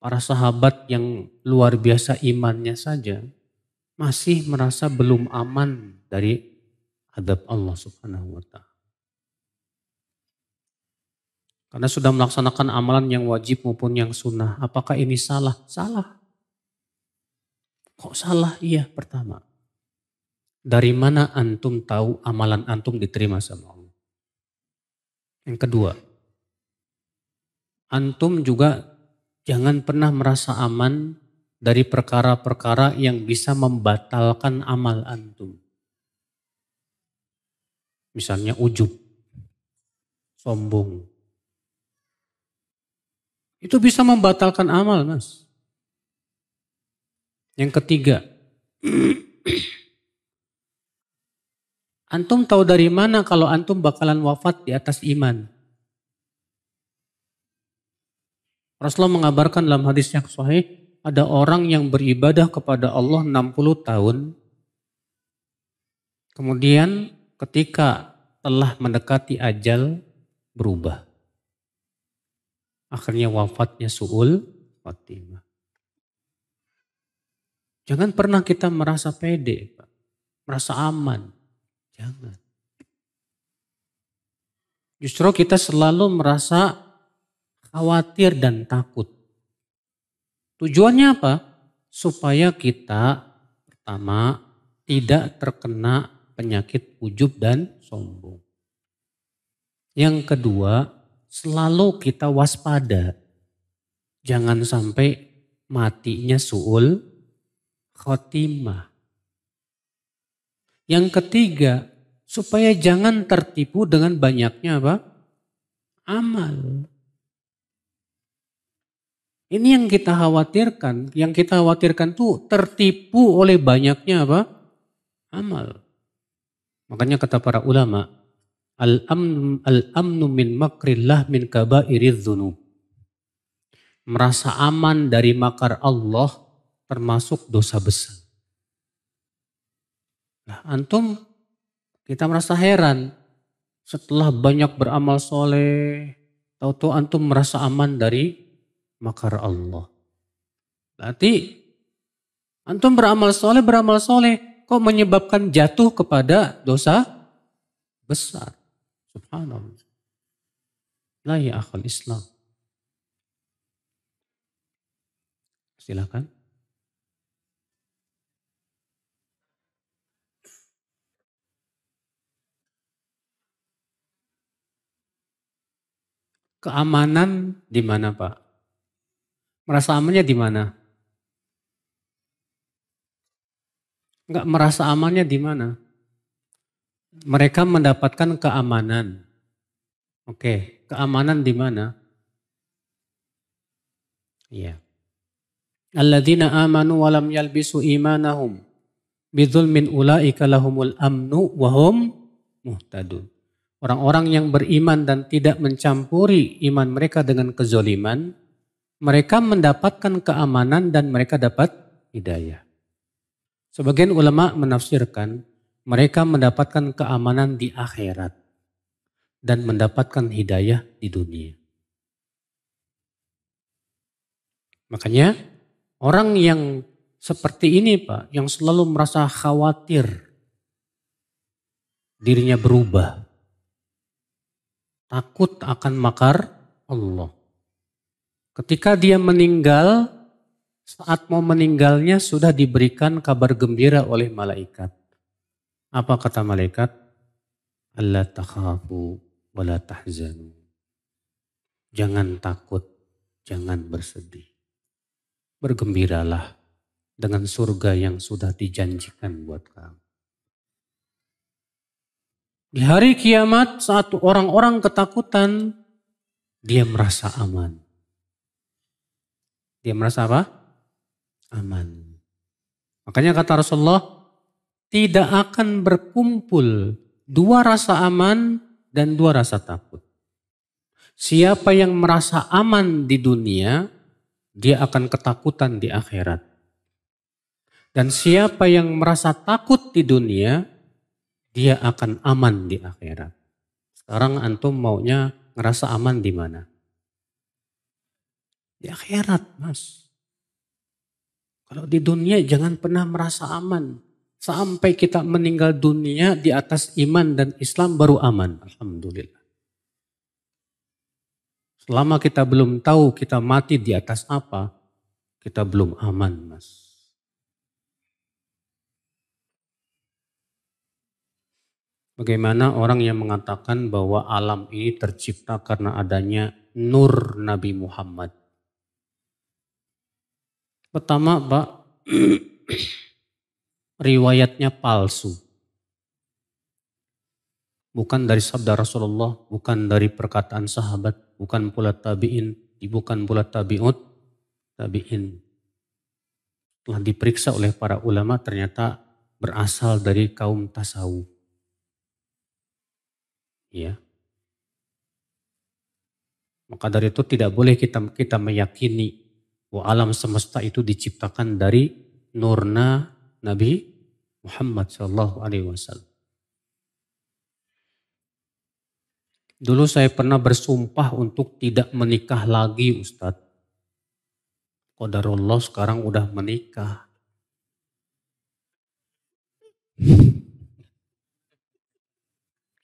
para sahabat yang luar biasa imannya saja masih merasa belum aman dari adab Allah Subhanahu wa taala. Karena sudah melaksanakan amalan yang wajib maupun yang sunnah. Apakah ini salah? Salah. Kok salah? Iya, pertama. Dari mana antum tahu amalan antum diterima sama Allah? Yang kedua, antum juga jangan pernah merasa aman dari perkara-perkara yang bisa membatalkan amal antum. Misalnya ujub, sombong. Itu bisa membatalkan amal, Mas. Yang ketiga, antum tahu dari mana kalau antum bakalan wafat di atas iman? Rasulullah mengabarkan dalam hadis yang sahih, ada orang yang beribadah kepada Allah 60 tahun. Kemudian ketika telah mendekati ajal, berubah. Akhirnya wafatnya su'ul khatimah. Jangan pernah kita merasa pede, Pak. Merasa aman. Jangan. Justru kita selalu merasa khawatir dan takut. Tujuannya apa? Supaya kita pertama tidak terkena penyakit ujub dan sombong. Yang kedua, selalu kita waspada. Jangan sampai matinya su'ul khotimah. Yang ketiga, supaya jangan tertipu dengan banyaknya apa? Amal. Ini yang kita khawatirkan. Yang kita khawatirkan tuh tertipu oleh banyaknya apa? Amal. Makanya kata para ulama, al-amnu min makrillah min kabairidz dzunub. Merasa aman dari makar Allah termasuk dosa besar. Nah, antum kita merasa heran setelah banyak beramal soleh, tahu-tahu antum merasa aman dari makar Allah. Berarti antum beramal soleh kok menyebabkan jatuh kepada dosa besar. Subhanallah. La ya akhal Islam. Silakan. Keamanan di mana, Pak? Merasa amannya di mana? Enggak, merasa amannya di mana? Mereka mendapatkan keamanan. Oke, keamanan di mana? Iya. Alladzina amanu wa lam yalbisu imanahum bidzulmin ulaika lahumul amnu wa hum muhtadun. Orang-orang yang beriman dan tidak mencampuri iman mereka dengan kezoliman, mereka mendapatkan keamanan dan mereka dapat hidayah. Sebagian ulama menafsirkan mereka mendapatkan keamanan di akhirat dan mendapatkan hidayah di dunia. Makanya orang yang seperti ini Pak, yang selalu merasa khawatir dirinya berubah, takut akan makar Allah. Ketika dia meninggal, saat mau meninggalnya sudah diberikan kabar gembira oleh malaikat. Apa kata malaikat? Alla takhafu wa la tahzanu. Jangan takut, jangan bersedih. Bergembiralah dengan surga yang sudah dijanjikan buat kamu. Di hari kiamat saat orang-orang ketakutan, dia merasa aman. Dia merasa apa? Aman. Makanya kata Rasulullah, tidak akan berkumpul dua rasa aman dan dua rasa takut. Siapa yang merasa aman di dunia, dia akan ketakutan di akhirat. Dan siapa yang merasa takut di dunia, dia akan aman di akhirat. Sekarang antum maunya ngerasa aman di mana? Di akhirat, Mas. Kalau di dunia jangan pernah merasa aman. Sampai kita meninggal dunia di atas iman dan Islam baru aman. Alhamdulillah. Selama kita belum tahu kita mati di atas apa, kita belum aman, Mas. Bagaimana orang yang mengatakan bahwa alam ini tercipta karena adanya nur Nabi Muhammad? Pertama, Pak, riwayatnya palsu. Bukan dari sabda Rasulullah, bukan dari perkataan sahabat, bukan pula tabi'in, bukan pula tabi'in. Setelah diperiksa oleh para ulama ternyata berasal dari kaum tasawuf. Ya. Maka dari itu tidak boleh kita meyakini bahwa alam semesta itu diciptakan dari nurna Nabi Muhammad SAW. Dulu saya pernah bersumpah untuk tidak menikah lagi, Ustadz. Qadarullah sekarang udah menikah.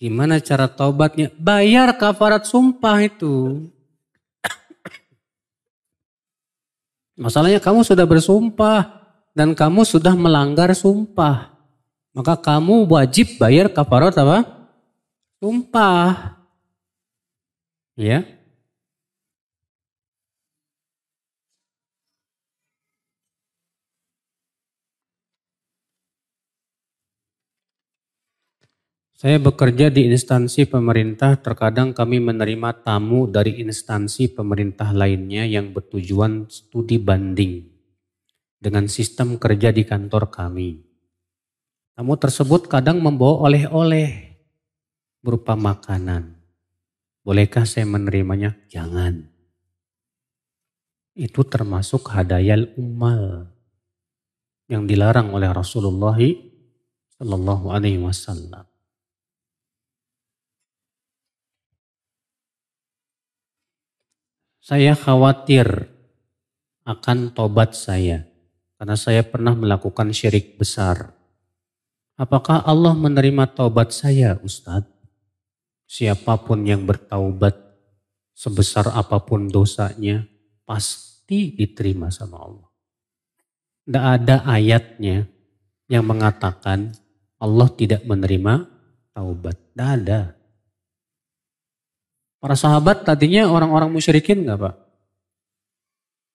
Gimana cara taubatnya? Bayar kafarat sumpah itu. Masalahnya kamu sudah bersumpah dan kamu sudah melanggar sumpah. Maka kamu wajib bayar kafarat apa? Sumpah. Ya. Saya bekerja di instansi pemerintah, terkadang kami menerima tamu dari instansi pemerintah lainnya yang bertujuan studi banding dengan sistem kerja di kantor kami. Tamu tersebut kadang membawa oleh-oleh berupa makanan. Bolehkah saya menerimanya? Jangan. Itu termasuk hadayal ummal yang dilarang oleh Rasulullah Shallallahu Alaihi Wasallam. Saya khawatir akan tobat saya karena saya pernah melakukan syirik besar. Apakah Allah menerima taubat saya, Ustadz? Siapapun yang bertaubat sebesar apapun dosanya pasti diterima sama Allah. Tidak ada ayatnya yang mengatakan Allah tidak menerima taubat. Tidak ada. Para sahabat tadinya orang-orang musyrikin enggak Pak?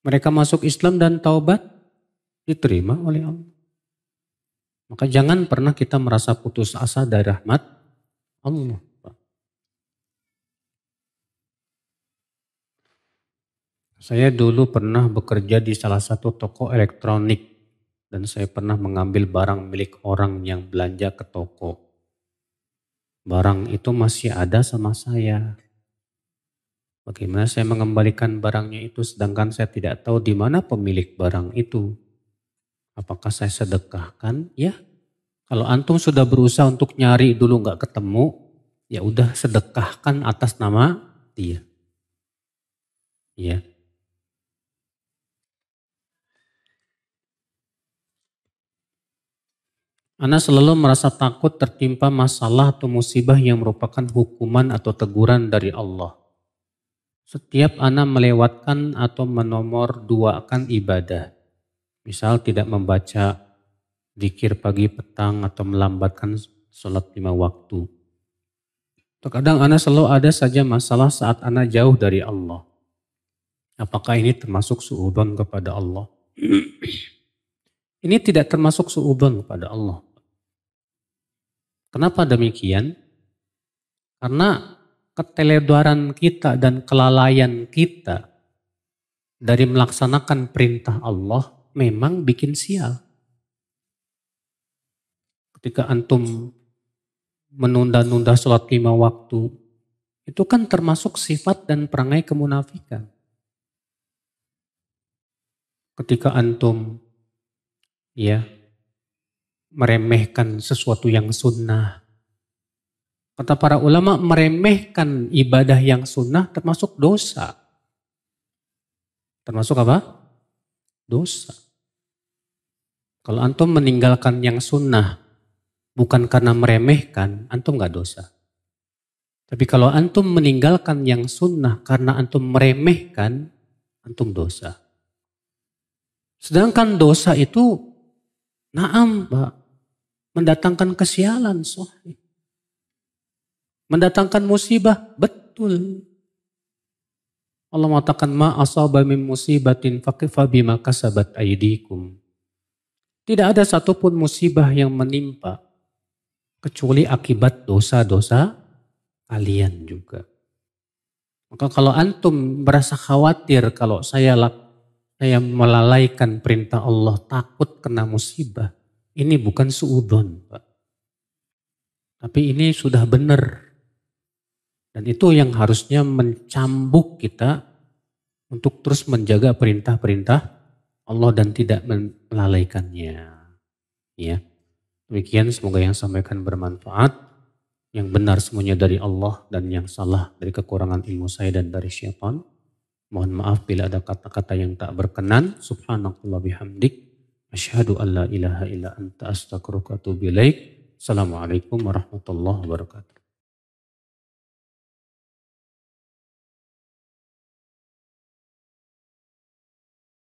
Mereka masuk Islam dan taubat diterima oleh Allah. Maka jangan pernah kita merasa putus asa dari rahmat Allah. Saya dulu pernah bekerja di salah satu toko elektronik dan saya pernah mengambil barang milik orang yang belanja ke toko. Barang itu masih ada sama saya. Bagaimana saya mengembalikan barangnya itu sedangkan saya tidak tahu di mana pemilik barang itu. Apakah saya sedekahkan? Ya. Kalau antum sudah berusaha untuk nyari dulu nggak ketemu, ya udah sedekahkan atas nama dia. Ya. Ana selalu merasa takut tertimpa masalah atau musibah yang merupakan hukuman atau teguran dari Allah. Setiap Ana melewatkan atau menomor duakan ibadah. Misal tidak membaca zikir pagi petang atau melambatkan sholat 5 waktu. Terkadang Ana selalu ada saja masalah saat Ana jauh dari Allah. Apakah ini termasuk suudzon kepada Allah? Ini tidak termasuk suudzon kepada Allah. Kenapa demikian? Karena keteledoran kita dan kelalaian kita dari melaksanakan perintah Allah memang bikin sial. Ketika antum menunda-nunda sholat 5 waktu, itu kan termasuk sifat dan perangai kemunafikan. Ketika antum meremehkan sesuatu yang sunnah. Kata para ulama, meremehkan ibadah yang sunnah termasuk dosa. Termasuk apa? Dosa. Kalau antum meninggalkan yang sunnah bukan karena meremehkan, antum gak dosa. Tapi kalau antum meninggalkan yang sunnah karena antum meremehkan, antum dosa. Sedangkan dosa itu, naam Pak, mendatangkan kesialan, sahih. Mendatangkan musibah, betul. Allah mengatakan ma asaba min musibatin faqifa bima kasabat aydikum. Tidak ada satupun musibah yang menimpa kecuali akibat dosa-dosa kalian juga. Maka kalau antum merasa khawatir kalau saya melalaikan perintah Allah, takut kena musibah, ini bukan suudzon, Pak. Tapi ini sudah benar. Dan itu yang harusnya mencambuk kita untuk terus menjaga perintah-perintah Allah dan tidak melalaikannya. Ya. Demikian semoga yang sampaikan bermanfaat. Yang benar semuanya dari Allah dan yang salah dari kekurangan ilmu saya dan dari syaitan. Mohon maaf bila ada kata-kata yang tak berkenan. Subhanakallah bihamdik. Asyhadu an la ilaha illa anta astaghfiruka wa atubu ilaik. Assalamualaikum warahmatullahi wabarakatuh.